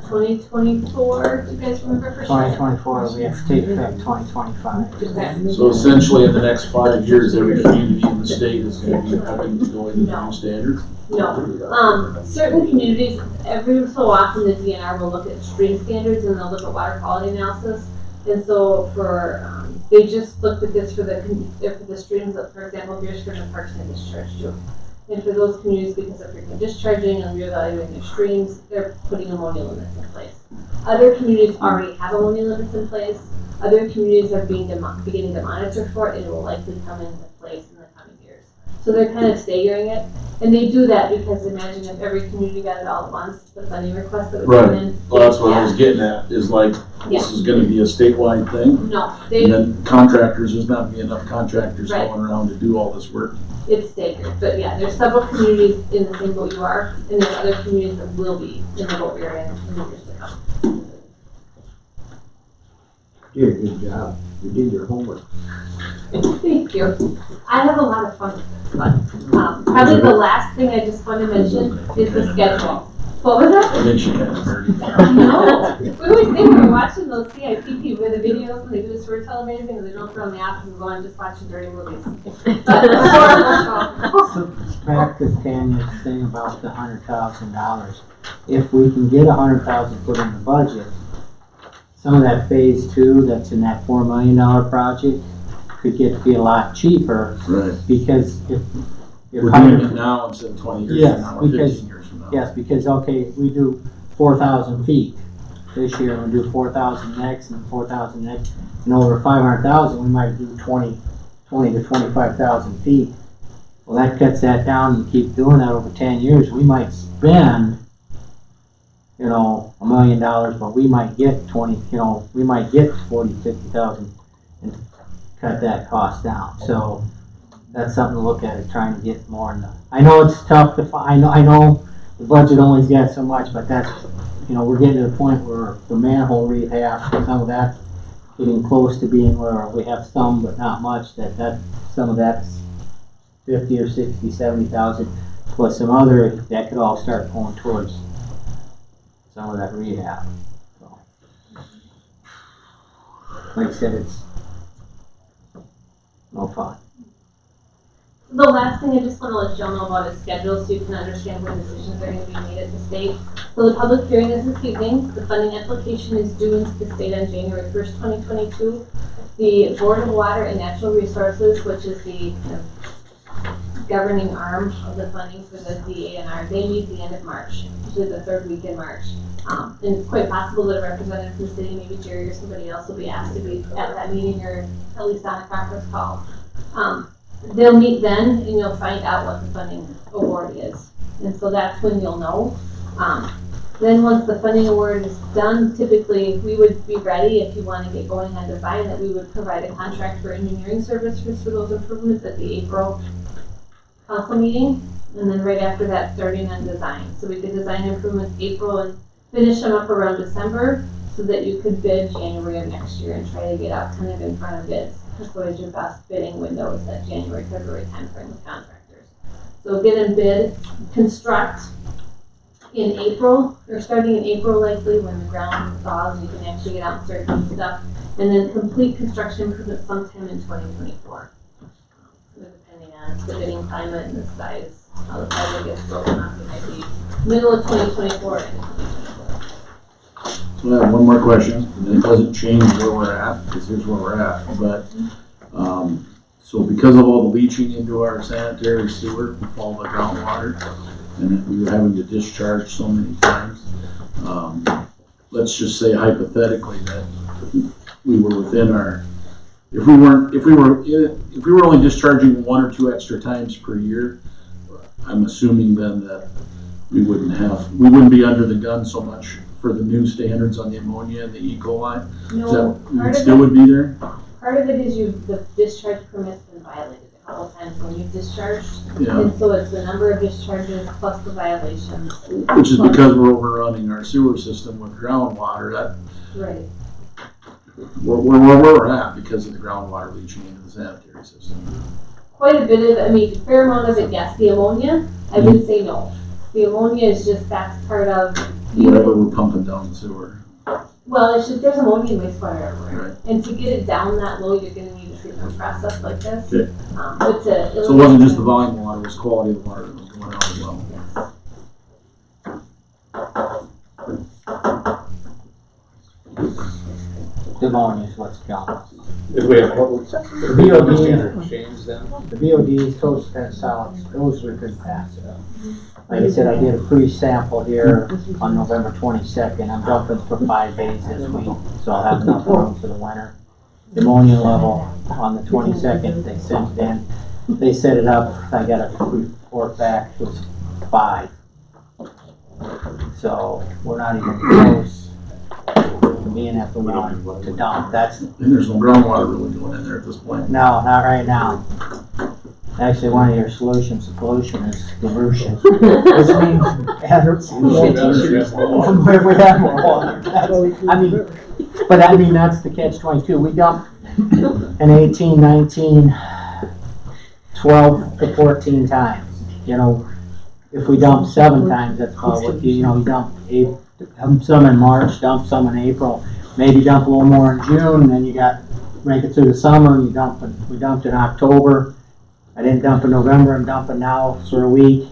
2024, do you guys remember for sure? 2024, we have state effect 2025. Okay. So essentially in the next 5 years, every community in the state is gonna be having to go into the new standards? No, certain communities, every so often the DNR will look at stream standards and they'll look at water quality analysis. And so they just looked at this for the streams that, for example, Beresford and Parks and Discharge too. And for those communities, because of frequent discharging and reevaluating their streams, they're putting ammonia limits in place. Other communities already have ammonia limits in place. Other communities are beginning to monitor for it, and it will likely come into place in the coming years. So they're kind of staggering it. And they do that because imagine if every community got it all at once, the funding request that would come in. Well, that's what I was getting at, is like, this is gonna be a statewide thing. No, And then contractors, there's not gonna be enough contractors going around to do all this work. it's staggered, but yeah, there's several communities in the same boat you are, and there's other communities that will be in the boat you're in the years to come. You did a good job. You did your homework. Thank you. I have a lot of fun with this, but probably the last thing I just want to mention is the schedule. What was that? I think she kind of heard it. No, we always think we're watching those CIPP with the videos when they do this for television, and they don't throw in the office and go and just watching dirty movies. But it's a horrible show. So back to Tanya's thing about the $100,000. If we can get $100,000 put in the budget, some of that phase 2 that's in that $4 million project could get to be a lot cheaper, Right. because if We're doing it now instead of 20 years Yes, from now, or because- 15 years from now. yes, because okay, we do 4,000 feet this year, and we do 4,000 next, and 4,000 next, and over 500,000, we might do 20 to 25,000 feet. Well, that cuts that down, and keep doing that over 10 years, we might spend, $1 million, but we might get 20, we might get 40, 50,000 and cut that cost down. So that's something to look at, is trying to get more in the, I know it's tough to find, I know the budget only's got so much, but that's, we're getting to the point where the manhole rehab, some of that's getting close to being where we have some, but not much, that some of that's 50 or 60, 70,000, plus some other, that could all start going towards some of that rehab. So, like I said, it's no fun. The last thing I just want to let y'all know about is schedule, so you can understand when decisions are going to be made at the state. So the public hearing is this evening. The funding application is due into the state on January 1st, 2022. The Board of Water and Natural Resources, which is the governing arm of the funding for the DANR, they meet the end of March, usually the third week in March. And it's quite possible that a representative from the city, maybe Jerry or somebody else, will be asked to be at that meeting, or at least on a conference call. They'll meet then, and you'll find out what the funding award is. And so that's when you'll know. Then once the funding award is done, typically we would be ready, if you want to get going on design, that we would provide a contract for engineering services for those improvements at the April council meeting. And then right after that, starting on design. So we could design improvements April and finish them up around December, so that you could bid January of next year and try to get out kind of in front of bids. That's what is your best bidding window, is that January, February timeframe with contractors. So get in bid, construct in April, or starting in April likely, when the ground thaws and you can actually get out and start doing stuff. And then complete construction improvement sometime in 2024. Depending on the bidding climate and the size, how the project gets broken up, it might be middle of 2024 and 2024. So I have one more question, and it doesn't change where we're at, because here's where we're at, but, so because of all the leaching into our sanitary sewer, with all the groundwater, and we were having to discharge so many times, let's just say hypothetically that we were within our, if we were only discharging 1 or 2 extra times per year, I'm assuming then that we wouldn't be under the gun so much for the new standards on the ammonia and the E. coli. No, That still would be there? part of it is the discharge permit's been violated a couple times when you've discharged. Yeah. And so it's the number of discharges plus the violations. Which is because we're overrunning our sewer system with groundwater. That Right. where we're at because of the groundwater leaching into the sanitary system. Quite a bit of, a fair amount of it, yes. The ammonia, I would say no. The ammonia is just, that's part of. Whatever we're pumping down the sewer. Well, it's just, there's ammonia and wastewater everywhere. Right. And to get it down that low, you're gonna need a treatment process like this. Okay. But So it wasn't just the volume of water, it was quality of the water that was going out as well. Pneumonia is what's killing us. If we have public BOD. standard change then? The BODs, total spent solids, those we couldn't pass it up. Like I said, I did a pre-sample here on November 22nd. I'm dumping for 5 days this week, so I'll have enough room for the winter. The ammonia level on the 22nd, they sent in, they set it up, I got a report back, it was 5. So we're not even close to being at the one to dump. That's, And there's no groundwater really going in there at this point. no, not right now. Actually, one of your solutions to pollution is dilution. Which means, we have more water. I mean, but I mean, that's the catch-22. We dump an 18, 19, 12 to 14 times. You know, if we dump 7 times, that's about what you know, you dump some in March, dump some in April, maybe dump a little more in June, and then you got, make it through the summer, and we dumped in October. I didn't dump in November, I'm dumping now for a week.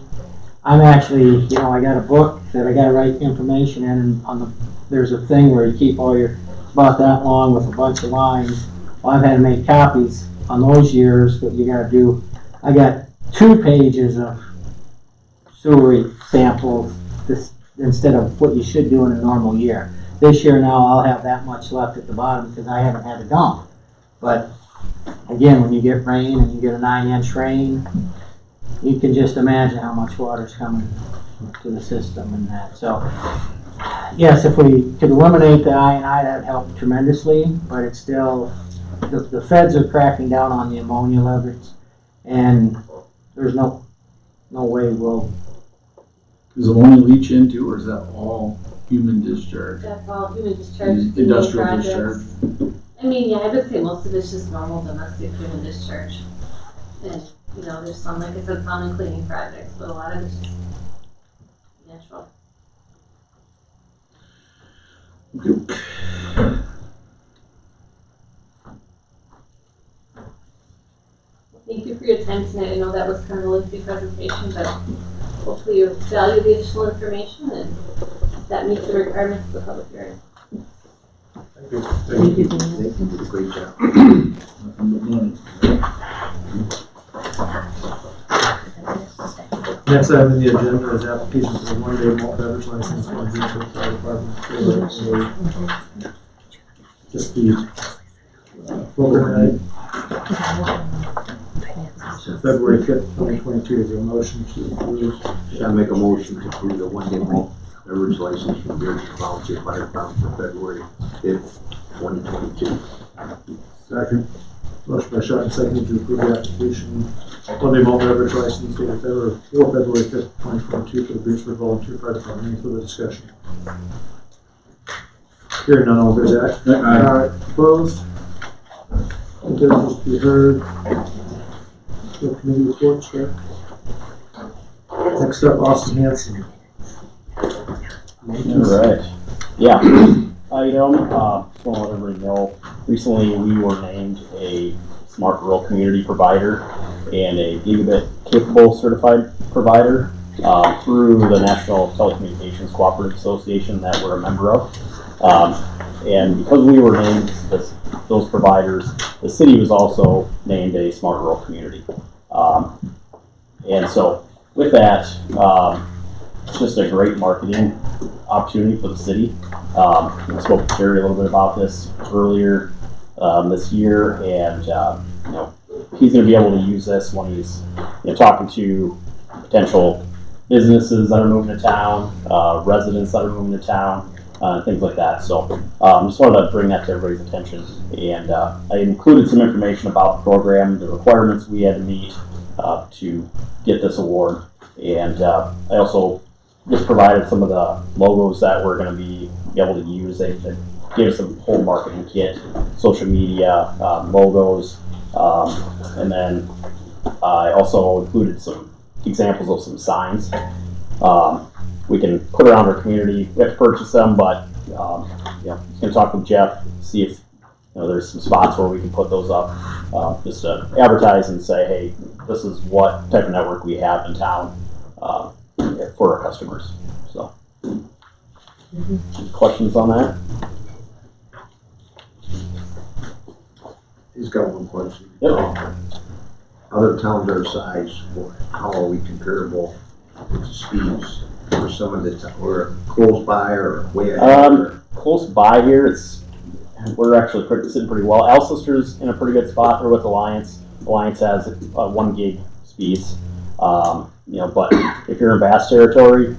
I'm actually, you know, I got a book that I gotta write information in, and on the, there's a thing where you keep all your, about that long with a bunch of lines. Well, I've had to make copies on those years, what you gotta do. I got 2 pages of sewer samples this, instead of what you should do in a normal year. This year now, I'll have that much left at the bottom because I haven't had a dump. But again, when you get rain and you get a 9-inch rain, you can just imagine how much water's coming to the system and that. So, yes, if we could eliminate the I&I, that'd help tremendously, but it's still, the feds are cracking down on the ammonia levels, and there's no way we'll. Does ammonia leach into, or is that all human discharge? That's all human discharge. Industrial projects. discharge? I mean, yeah, I would say most of it's just normal domestic human discharge. And, you know, there's some, like I said, found and cleaning projects, but a lot of it's just natural. Thank you for your time tonight. I know that was kind of a lengthy presentation, but hopefully you value the additional information and that meets the requirements of the public hearing. Thank you. Thank you, did a great job. Next item on the agenda is application for the one-day malt beverage license for the Beresford Fire Department. Just the overnight, February 5th, 2022. Is there a motion to approve? Shall I make a motion to approve the one-day malt beverage license from Beresford Volunteer Fire Department for February 5th, 2022. Second. Motion by Shot and seconded to approve the application one-day malt beverage license for February 5th, 2022 for the Beresford Volunteer Fire Department. Any further discussion? Hearing none, all in favor say aye. Aye. Opposed? Business to be heard. No committee reports, correct? Next up, Austin Hanson. All right. Yeah. Item, just want to let everybody know, recently we were named a Smart Rural Community Provider and a Gigabit Capable Certified Provider through the National Telecommunications Cooperative Association that we're a member of. And because we were named those providers, the city was also named a Smart Rural Community. And so with that, it's just a great marketing opportunity for the city. I spoke to Jerry a little bit about this earlier this year, and you know, he's going to be able to use this when he's talking to potential businesses that are moving to town, residents that are moving to town, things like that. So just wanted to bring that to everybody's attention, and I included some information about the program, the requirements we had to meet to get this award, and I also just provided some of the logos that we're going to be able to use. They gave us a whole marketing kit, social media, logos, and then I also included some examples of some signs. We can put around our community. We have to purchase them, but you know, just going to talk with Jeff, see if there's some spots where we can put those up, just to advertise and say, hey, this is what type of network we have in town for our customers. So, questions on that? He's got one question. Yep. Other towns our size, how are we comparable with the speeds for some of the, we're close by or way ahead? Close by here, we're actually sitting pretty well. Alcester's in a pretty good spot. They're with Alliance. Alliance has 1 gig speeds. You know, but if you're in Bass territory,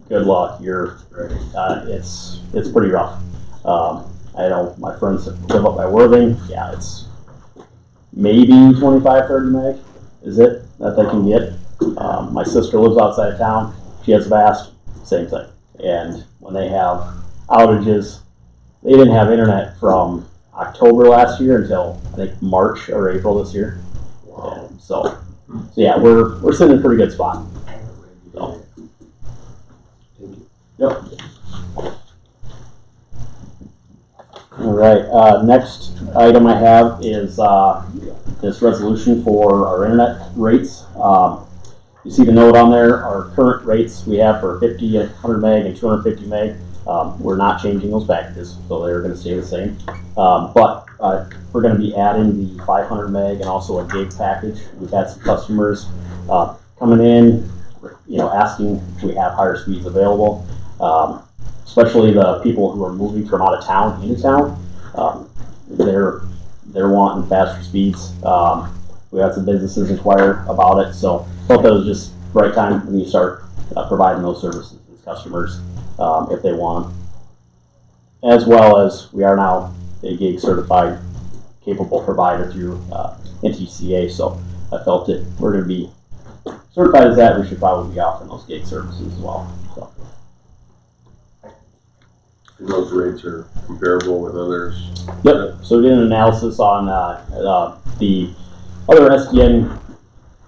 good luck. It's pretty rough. I know my friends that live up by Worthing. Yeah, it's maybe 25, 30 meg is it that they can get. My sister lives outside of town. She has Vast, same thing. And when they have outages, they didn't have internet from October last year until I think March or April this year. And so yeah, we're sitting in a pretty good spot. So. Yep. All right. Next item I have is this resolution for our internet rates. You see the note on there. Our current rates we have for 50, 100 meg, and 250 meg. We're not changing those packages, so they're going to stay the same. But we're going to be adding the 500 meg and also a gig package. We've had some customers coming in, you know, asking if we have higher speeds available. Especially the people who are moving from out of town into town. They're wanting faster speeds. We had some businesses inquire about it, so I thought that was just the right time when you start providing those services to customers if they want them. As well as we are now a gig certified capable provider through NTCA, so I felt that we're going to be certified as that, we should probably be offering those gig services as well. So. And those rates are comparable with others? Yep. So we did an analysis on the other SDN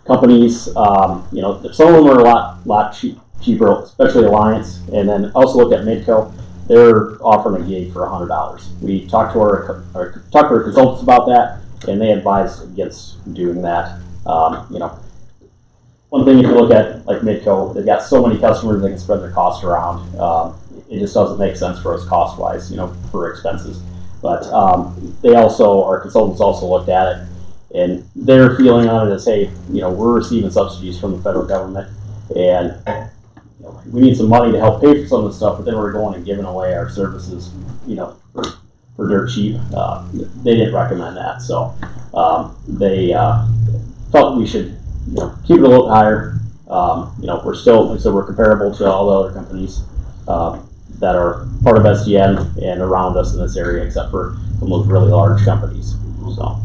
companies. You know, some of them are a lot cheaper, especially Alliance. And then also looked at Midco. They're offering a gig for $100. We talked to our consultants about that, and they advised against doing that. You know, one thing if you look at like Midco, they've got so many customers they can spread their costs around. It just doesn't make sense for us cost-wise, you know, for expenses. But they also, our consultants also looked at it, and their feeling on it is, hey, you know, we're receiving subsidies from the federal government, and you know, we need some money to help pay for some of the stuff, but then we're going and giving away our services, you know, for dirt cheap. They didn't recommend that, so they felt we should, you know, keep it a little higher. You know, we're still, like I said, we're comparable to all the other companies that are part of SDN and around us in this area, except for some of those really large companies. So.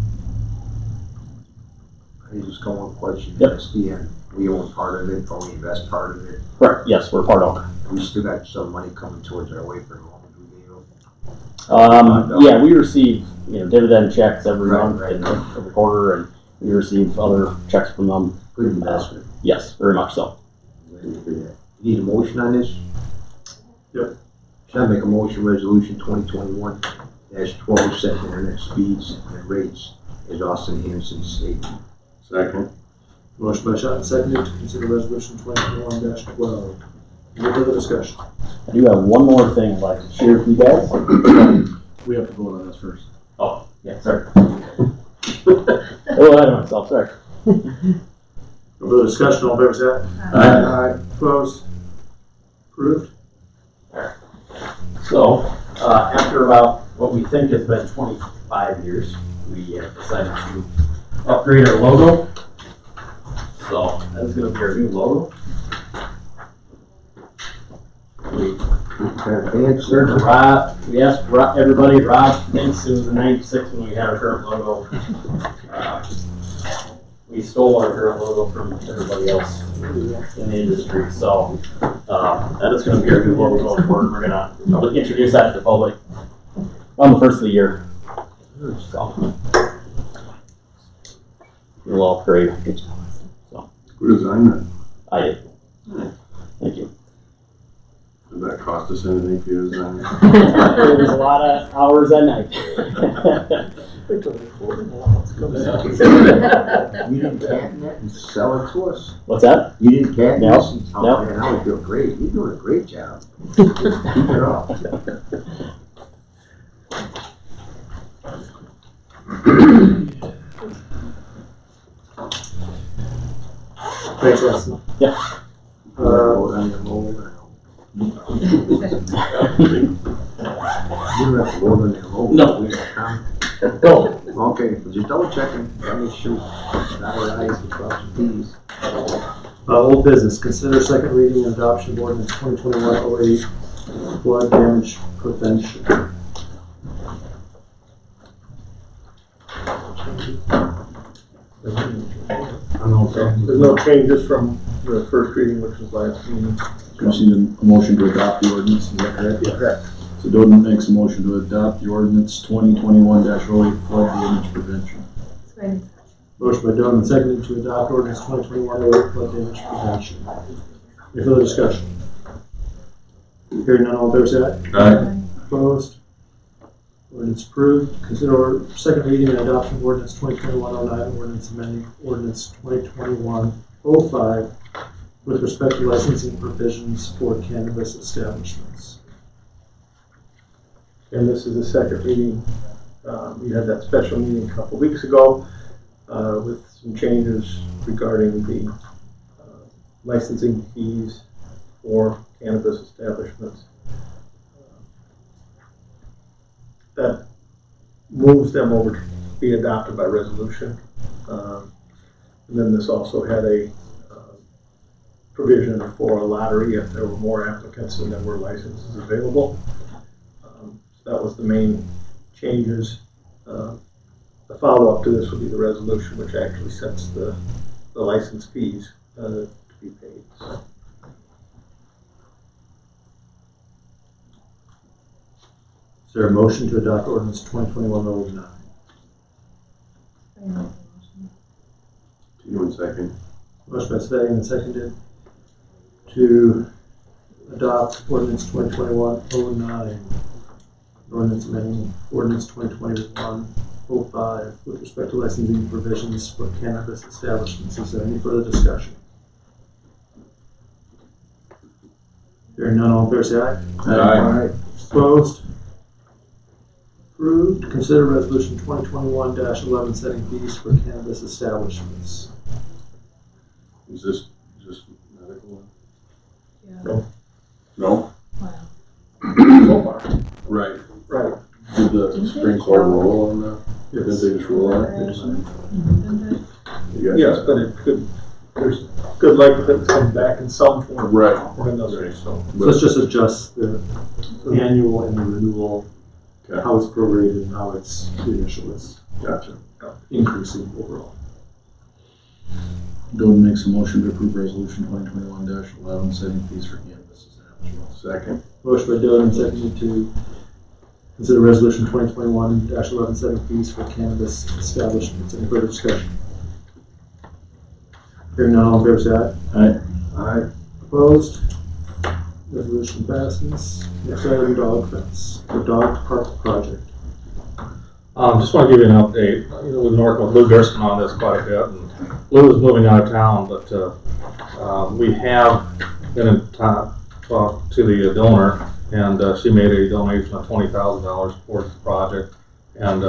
I just got one question. Yep. SDN, we own part of it, or we invest part of it. Correct. Yes, we're part owner. We still got some money coming towards our way for the loans we gave them. Yeah, we receive, you know, dividend checks every month right. and every quarter, and we receive other checks from them. Good investment. Yes, very much so. You need a motion on this? Yep. Should I make a motion, resolution 2021-12, setting internet speeds and rates as Austin Hanson stated. Second. Motion by Shot and seconded to consider resolution 2021-12. Any further discussion? I do have one more thing I'd like to share with you guys. We have to vote on this first. Oh, yeah, sorry. A little ahead of myself, sorry. No further discussion, all in favor say aye. Aye. Opposed? Approved? So, after about what we think has been 25 years, we have decided to upgrade our logo. So, that's going to be our new logo. We asked everybody, Rob thinks it was in 96 when we had our current logo. We stole our current logo from everybody else in the industry. So that is going to be our new logo going forward. We're going to introduce that to the public on the first of the year. So we'll all upgrade. So Who designed that? I did. Thank you. Did that cost us anything for you to design? It was a lot of hours at night. You didn't patent it and sell it to us? What's that? You didn't patent No. this? Oh, No. man, I would feel great. You're doing a great job. Keep it up. Thanks, Russ. Yeah. Vote on your mold or no? You don't have to vote on your mold. No. We don't count. Go. Okay, but just double checking, gotta make sure, not our eyes, and cross the T's. Old business, consider second reading and adoption of ordinance 2021-08 flood damage prevention. There's no changes from the first reading, which was last meeting. Just need a motion to adopt the ordinance, is that correct? Yeah. Correct. So Doden makes a motion to adopt the ordinance 2021-08 flood damage prevention. Motion by Donovan, seconded to adopt ordinance 2021-08 flood damage prevention. Any further discussion? Hearing none, all in favor say aye. Aye. Opposed? Ordinance approved. Consider second reading and adoption of ordinance 2021-09, ordinance amending ordinance 2021-05 with respect to licensing provisions for cannabis establishments. And this is the second reading. We had that special meeting a couple weeks ago with some changes regarding the licensing fees for cannabis establishments. That moves them over to be adopted by resolution. And then this also had a provision for a lottery if there were more applicants than there were licenses available. So that was the main changes. The follow-up to this would be the resolution, which actually sets the license fees to be paid. So. Is there a motion to adopt ordinance 2021-09? One second. Motion by Sven and seconded to adopt ordinance 2021-09. Ordinance amending ordinance 2021-05 with respect to licensing provisions for cannabis establishments. Is there any further discussion? Hearing none, all in favor say aye. Aye. Opposed? Approved. Consider resolution 2021-11 setting fees for cannabis establishments. Is this medical one? Yeah. No? Wow. So far. Right. Right. Did the Supreme Court rule on that? Didn't they just rule on it? Yes, but it could, there's good likelihood it's coming back in some form. Right. Or another, so. So let's just adjust the annual and the renewal, Okay. how it's prorated and how it's the initial is Gotcha. increasing overall. Doden makes a motion to approve resolution 2021-11 setting fees for cannabis establishments. Second. Motion by Dylan and seconded to consider resolution 2021-11 setting fees for cannabis establishments. Any further discussion? Hearing none, all in favor say aye. Aye. Aye. Opposed? Resolution passes. Next item, dog fence, the dog park project. Just want to give you an update. You know, we've been working with Lou Gerstmann on this quite a bit, and Lou is moving out of town, but we have been in talk to the donor, and she made a donation of $20,000 towards the project, and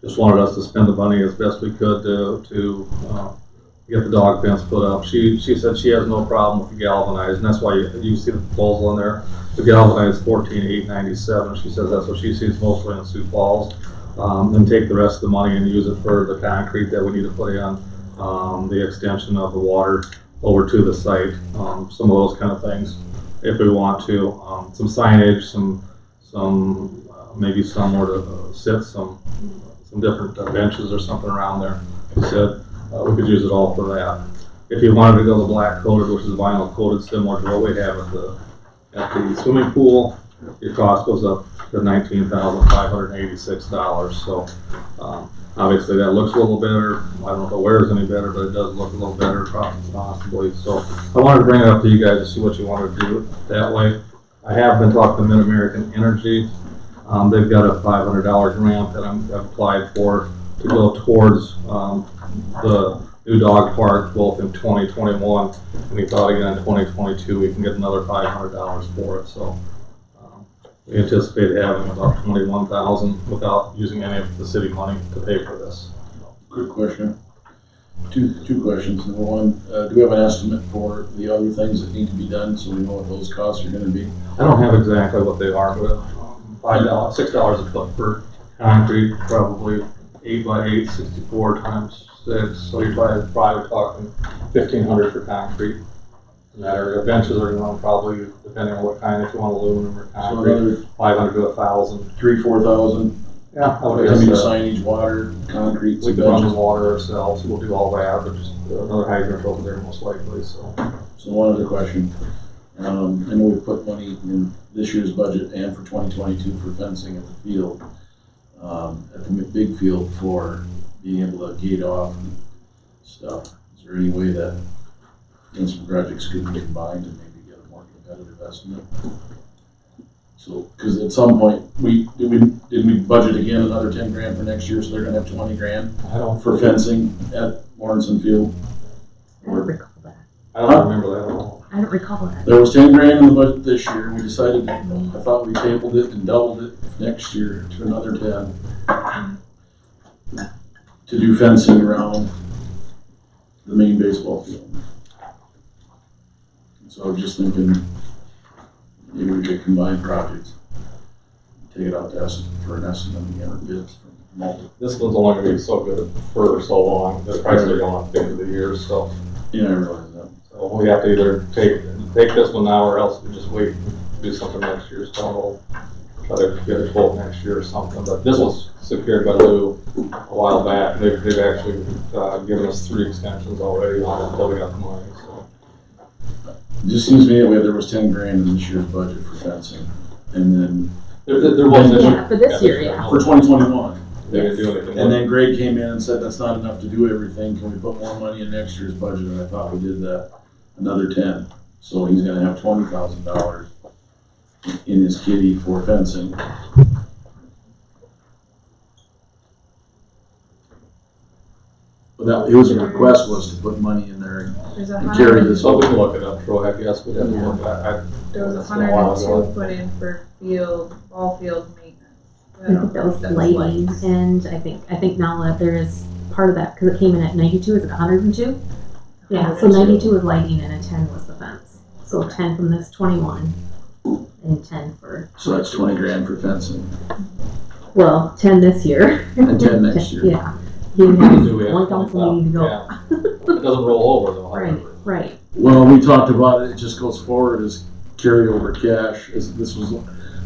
just wanted us to spend the money as best we could to get the dog fence put up. She said she has no problem with the galvanized, and that's why you see the proposal in there. The galvanized $14,897. She says that's what she sees mostly in Sioux Falls. And take the rest of the money and use it for the concrete that we need to put in, the extension of the water over to the site, some of those kind of things, if we want to. Some signage, maybe somewhere to sit, some different benches or something around there. She said we could use it all for that. If you wanted to go the black coated, which is vinyl coated, similar to what we have at the swimming pool, your cost goes up to $19,586. So obviously that looks a little better. I don't know if it wears any better, but it does look a little better possibly. So I wanted to bring it up to you guys to see what you want to do that way. I have been talking to Mid-American Energy. They've got a $500 grant that I've applied for to go towards the new dog park, both in 2021 and we thought again in 2022 we can get another $500 for it. So we anticipate having about $21,000 without using any of the city money to pay for this. Good question. Two questions. Number one, do we have an estimate for the other things that need to be done so we know what those costs are going to be? I don't have exactly what they are, but $6 a foot for concrete, probably 8 by 8, 64 times 6, so you're probably talking 1,500 for concrete. And that area, benches are going to probably, depending on what kind, if you want aluminum or So concrete, another 500 to 1,000. 3,000-4,000. Yeah. I mean, signage, water, concrete. We can run the water ourselves, we'll do all that, but just another hydrant over there most likely, so. So one other question. I know we put money in this year's budget and for 2022 for fencing at the field, at the big field for being able to gate off and stuff. Is there any way that some projects could be combined and maybe get a more competitive estimate? So, because at some point, did we budget again another 10 grand for next year, so they're gonna have 20 grand I don't, for fencing at Lawrenson Field? I don't recall that. I don't remember that at all. I don't recall that. There was 10 grand in the budget this year, and we decided, I thought we tabled it and doubled it next year to another 10 to do fencing around the main baseball field. So I was just thinking, maybe we could combine projects, take it out to for an estimate again, or bids from multiple. This one's only going to be so good for so long, the prices are going up at the end of the year, so. Yeah, I realize that. So we have to either take this one now, or else we just wait and do something next year, so we'll try to get a quote next year or something. But this was secured by Lou a while back. They've actually given us 3 extensions already on it until we got the money, so. It just seems to me that there was 10 grand in this year's budget for fencing, and then There was this Yeah, for this year, yeah. for 2021. They didn't do anything. And then Greg came in and said, that's not enough to do everything, can we put more money in next year's budget? And I thought we did that, another 10. So he's gonna have $20,000 in his kitty for fencing. But that, his request was to put money in there There's and carry this So we over. can look it up, Troy, I guess we'd have to look at it. There was That's been a while ago. 102 put in for ball field maintenance. I think that was lighting, and I think now that there is part of that, because it came in at 92, is it 102? Yeah, so 92 was lighting and a 10 was the fence. So 10 from this 21 and 10 for, So that's 20 grand for fencing, well, 10 this year. and 10 next year. Yeah. He has Do we have one council meeting to go. Yeah. It doesn't roll over though. Right, however. right. Well, we talked about it, it just goes forward as carryover cash, as this was,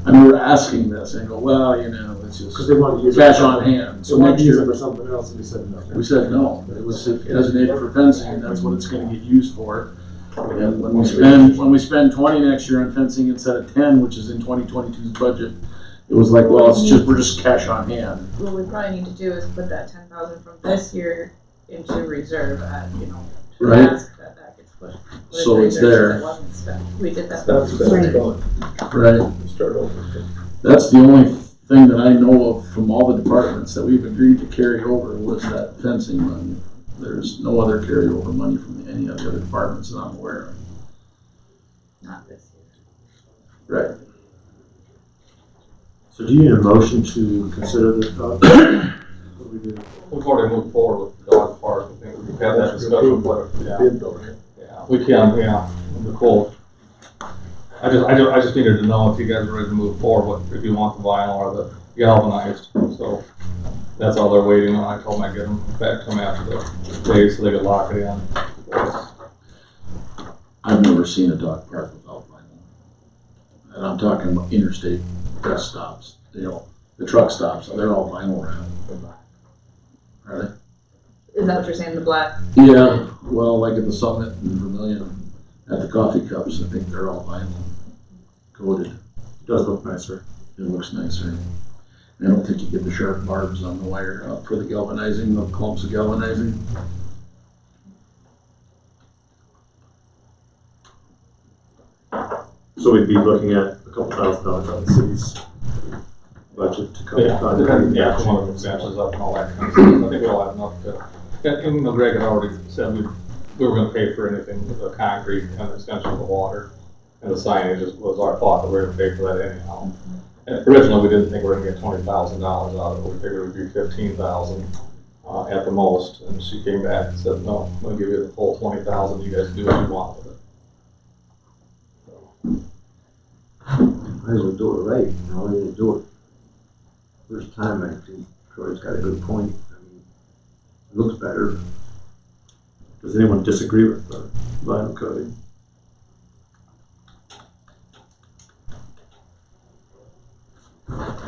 I mean, we were asking this, and I go, well, you know, it's Because just they wanted to use cash on hand. They So wanted next to use it year, for something else, and we said no. we said no, it was designated for fencing, and that's what it's gonna get used for. And when we spend 20 next year on fencing instead of 10, which is in 2022's budget, it was like, well, we're just cash on hand. What we probably need to do is put that 10,000 from this year into reserve at, to Right. ask that gets pushed. So it's Reserve, there. It wasn't spent. We did that. That's Right. going. Right. Start over. That's the only thing that I know of from all the departments that we've agreed to carry over was that fencing money. There's no other carryover money from any of the other departments that I'm aware of. Not this year. Right. So do you need a motion to consider this? What do we do? We've already moved forward with the dog park, I think we've had that discussion, but, yeah. Bid building. Yeah, we can, yeah, the quote. I just needed to know if you guys are ready to move forward, if you want the vinyl or the galvanized, so that's all they're waiting on. I told them I'd get them back to them after the day so they could lock it in. I've never seen a dog park without vinyl. And I'm talking about interstate bus stops, the truck stops, they're all vinyl wrapped. Are they? Is that what you're saying, the black? Yeah, well, like at the Summit in Vermillion, at the coffee cups, I think they're all vinyl coated. It does look nicer. It looks nicer. I don't think you get the sharp barbs on the wire for the galvanizing, the clumps of galvanizing. So we'd be looking at a couple $1,000 on the city's budget to cover. Yeah, one of the benches up and all that kind of stuff. I think we'll have enough to, even though Greg had already said we were gonna pay for anything, the concrete and the extension of the water and the signage was our thought that we were gonna pay for that anyhow. And originally, we didn't think we were gonna get $20,000 out of it, we figured it would be 15,000 at the most, and she came back and said, no, I'm gonna give you the full 20,000, you guys do what you want with it. Might as well do it right, you know, we didn't do it. First time, I think Troy's got a good point. looks better. Does anyone disagree with the vinyl coating? No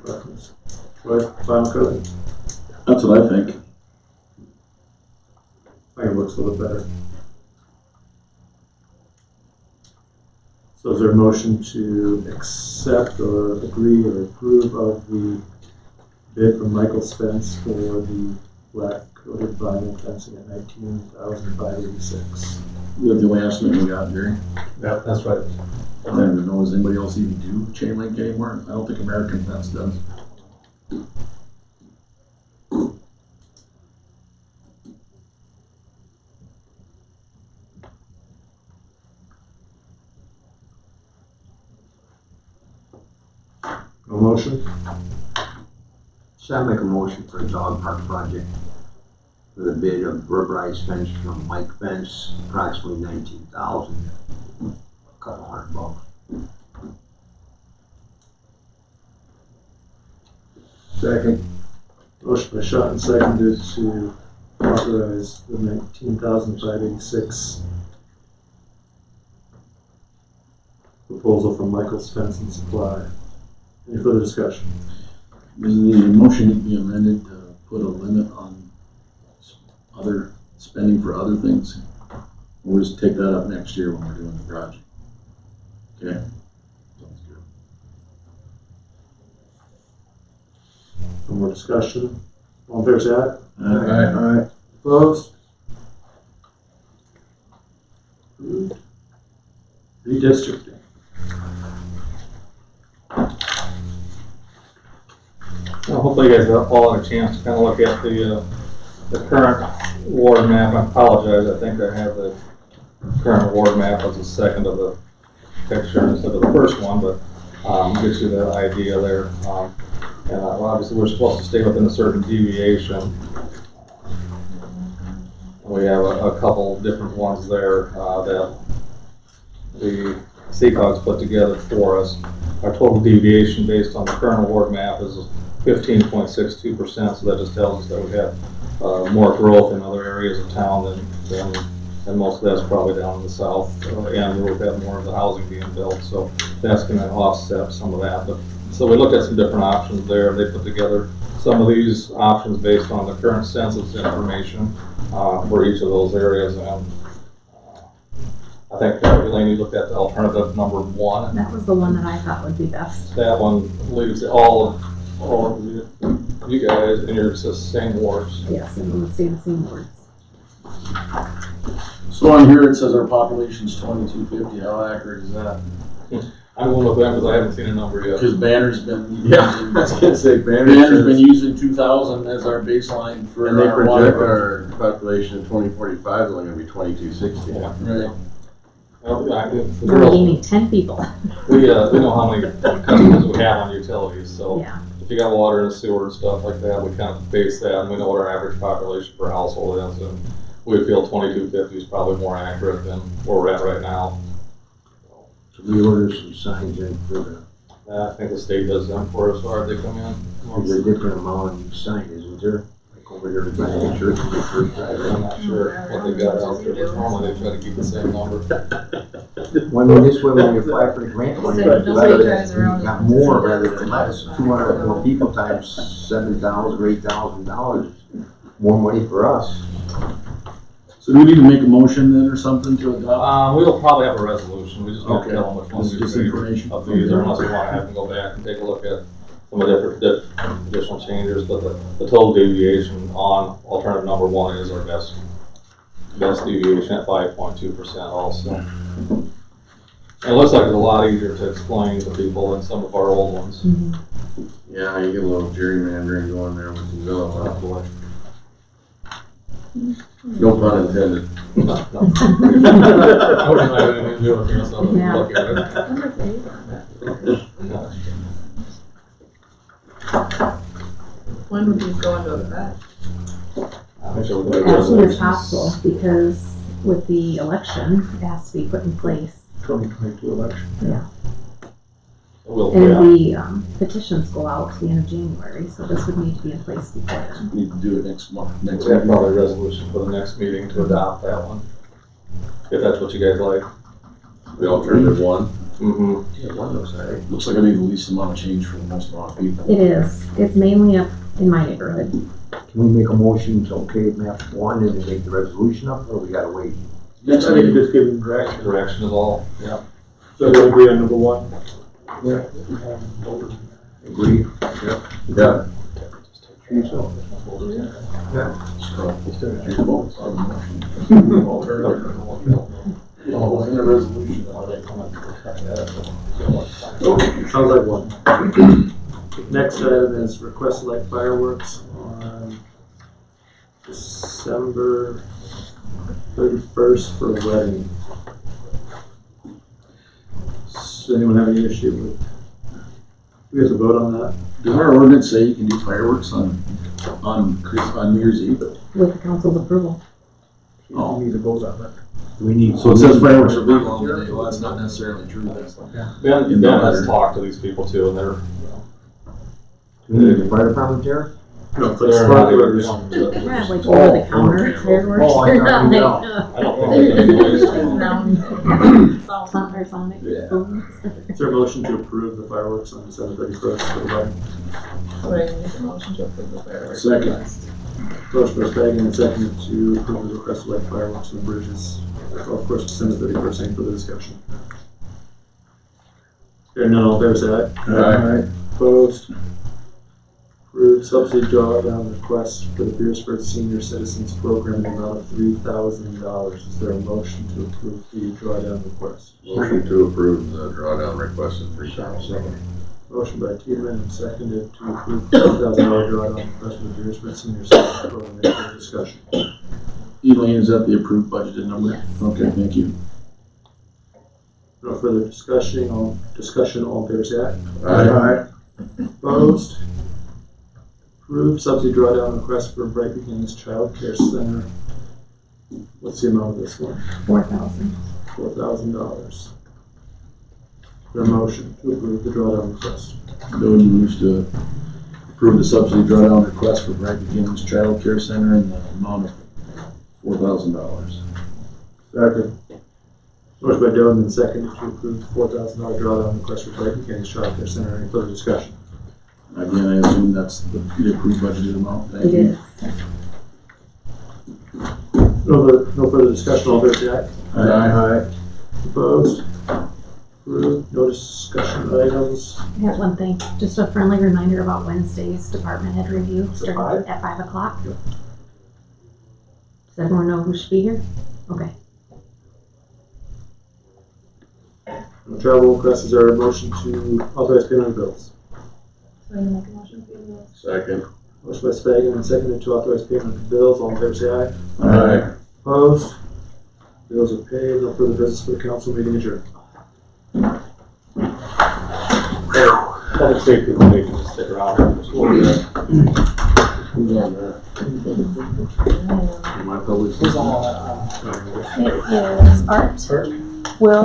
preference. Troy, vinyl coating? That's what I think. I think it looks a little better. So is there a motion to accept or agree or approve of the bid from Michael Spence for the black coated vinyl fencing at $19,586? You have the only estimate we got, Jerry. Yeah, that's right. I don't even know, does anybody else even do chain link anymore? I don't think American Fence does. No motion? So I make a motion for a dog park project for the bid of rubberized fence from Mike Fence, approximately 19,000, couple $100. Second. Motion by Schott and seconded to authorize the $19,586 proposal from Michael Spence and Supply. Any further discussion? Does the motion need to be amended to put a limit on other spending for other things? We'll just take that up next year when we're doing the project. Okay? Sounds good. No more discussion? All in favor, say aye. Aye. Opposed? Approved. Redistricting. Well, hopefully you guys have all had a chance to kind of look at the current ward map. I apologize, I think I have the current ward map as a second of the picture instead of the first one, but gives you the idea there. And obviously we're supposed to stay within a certain deviation. We have a couple different ones there that the CCOG's put together for us. Our total deviation based on the current ward map is 15.62%, so that just tells us that we have more growth in other areas of town than most of that's probably down in the south end where we've had more of the housing being built, so that's going to offset some of that. But so we looked at some different options there. They put together some of these options based on the current census information for each of those areas, and I think Elaine, you looked at the alternative number 1. That was the one that I thought would be best. That one leaves all of you guys in your same wards. Yes, and we would see the same words. So on here it says our population's 2250. How accurate is that? I'm going with that because I haven't seen a number yet. Because Banner's been Yeah, that's gonna say Banner's been using 2,000 as our baseline for And they our project water. our population in 2045 is only gonna be 2260. Yeah. Right. Well, the We're girls, gaining 10 people. we know how many customers we have on utilities, so Yeah. if you got water and sewer and stuff like that, we kind of base that, and we know what our average population per household is, and we feel 2250 is probably more accurate than where we're at right now. So we order some signs in for the, I think the state does them for us, or they come in. there's a different amount on each sign, isn't there? Like over here by the church and the first I'm drive. not sure what they got out there, but normally they try to keep the same number. Well, I mean, this way when you apply for the grant money, So it's nobody better drives around than, you got with more the rather than less. 200 more people times $7,000 or $8,000, more money for us. So do we need to make a motion then or something to adopt? We'll probably have a resolution, we just have to Okay. tell them which ones This is we just agree information. of these, or unless we want to have them go back and take a look at some of the different additional changes, but the total deviation on alternative number 1 is our best deviation at 5.2% also. And it looks like it's a lot easier to explain to people than some of our old ones. Yeah, you get a little gerrymandering going there with the middle, huh, boy? No pun intended. No. I wouldn't have anything to do with this, other than Yeah. look at it. When would these go into effect? I think there would be As soon as resolutions. possible, because with the election, it has to be put in place. 2022 election. We Well, And yeah. the petitions go out at the end of January, so this would need to be in place before then. Need to do it next month, next We have week. probably a resolution for the next meeting to adopt that one. If that's what you guys like. The alternative one. Mm-hmm. Yeah, one looks all right. Looks like I need the least amount of change for the most amount of people. It is, it's mainly up in my neighborhood. Can we make a motion to okay map one and then make the resolution up, or we gotta wait? I think you just give them direction. Direction is all, yeah. So we agree on number one? Agree? Yeah. Sounds like one. Next item is request to light fireworks on December 31st for a wedding. Does anyone have any issue with? We have to vote on that. Does our ordinance say you can do fireworks on New Year's Eve? With the council's approval. Oh. We need to vote on that. We need. So it says fireworks are legal on the day, well, that's not necessarily true. Ben has talked to these people too, and they're, Do we need the fire department there? No, it's they're like not even. sparklers. They have like over the counter fireworks. Oh, I They're thought not you like, know. I don't think there's any noise. or sonic. Yeah. Is there a motion to approve the fireworks on December 31st for the wedding? Second. Motion by Fagan and seconded to approve the request to light fireworks on the bridges. Of course, December 31st, any further discussion? Hearing none, all in favor say aye. Aye. Opposed? Approved subsidy drawdown request for the Beresford Senior Citizens Program in the amount of $3,000. Is there a motion to approve the drawdown request? Motion to approve the drawdown request of $3,000. Second. Motion by Tiedemann and seconded to approve the $3,000 drawdown request for the Beresford Senior Citizens Program. Any further discussion? Elaine, is that the approved budgeted number? Okay, thank you. No further discussion, all in favor say aye. Aye. Opposed? Approved subsidy drawdown request for Bright Beginnings Child Care Center. What's the amount of this one? $4,000. $4,000. Their motion to approve the drawdown request. Bill moves to approve the subsidy drawdown request for Bright Beginnings Child Care Center in the amount of $4,000. Second. Motion by Dolan and seconded to approve the $4,000 drawdown request for Bright Beginnings Child Care Center. Any further discussion? Again, I assume that's the approved budgeted amount. Thank It you. is. No further discussion, all in favor say aye. Aye. Opposed? Approved. No discussion items. I have one thing, just a friendly reminder about Wednesday's department head review, Is it starting 5? at 5 o'clock. Yep. Does everyone know who should be here? Okay. No travel requests, is there a motion to authorize payment of bills? So I make a motion for the Second. Motion by Spagan and seconded to authorize payment of bills. All in favor say aye. Aye. Opposed? Bills are paid. No further business for the council. Meeting adjourned. Public safety committee can just stick around here for school. Who's on that? My public. It is Art, Will,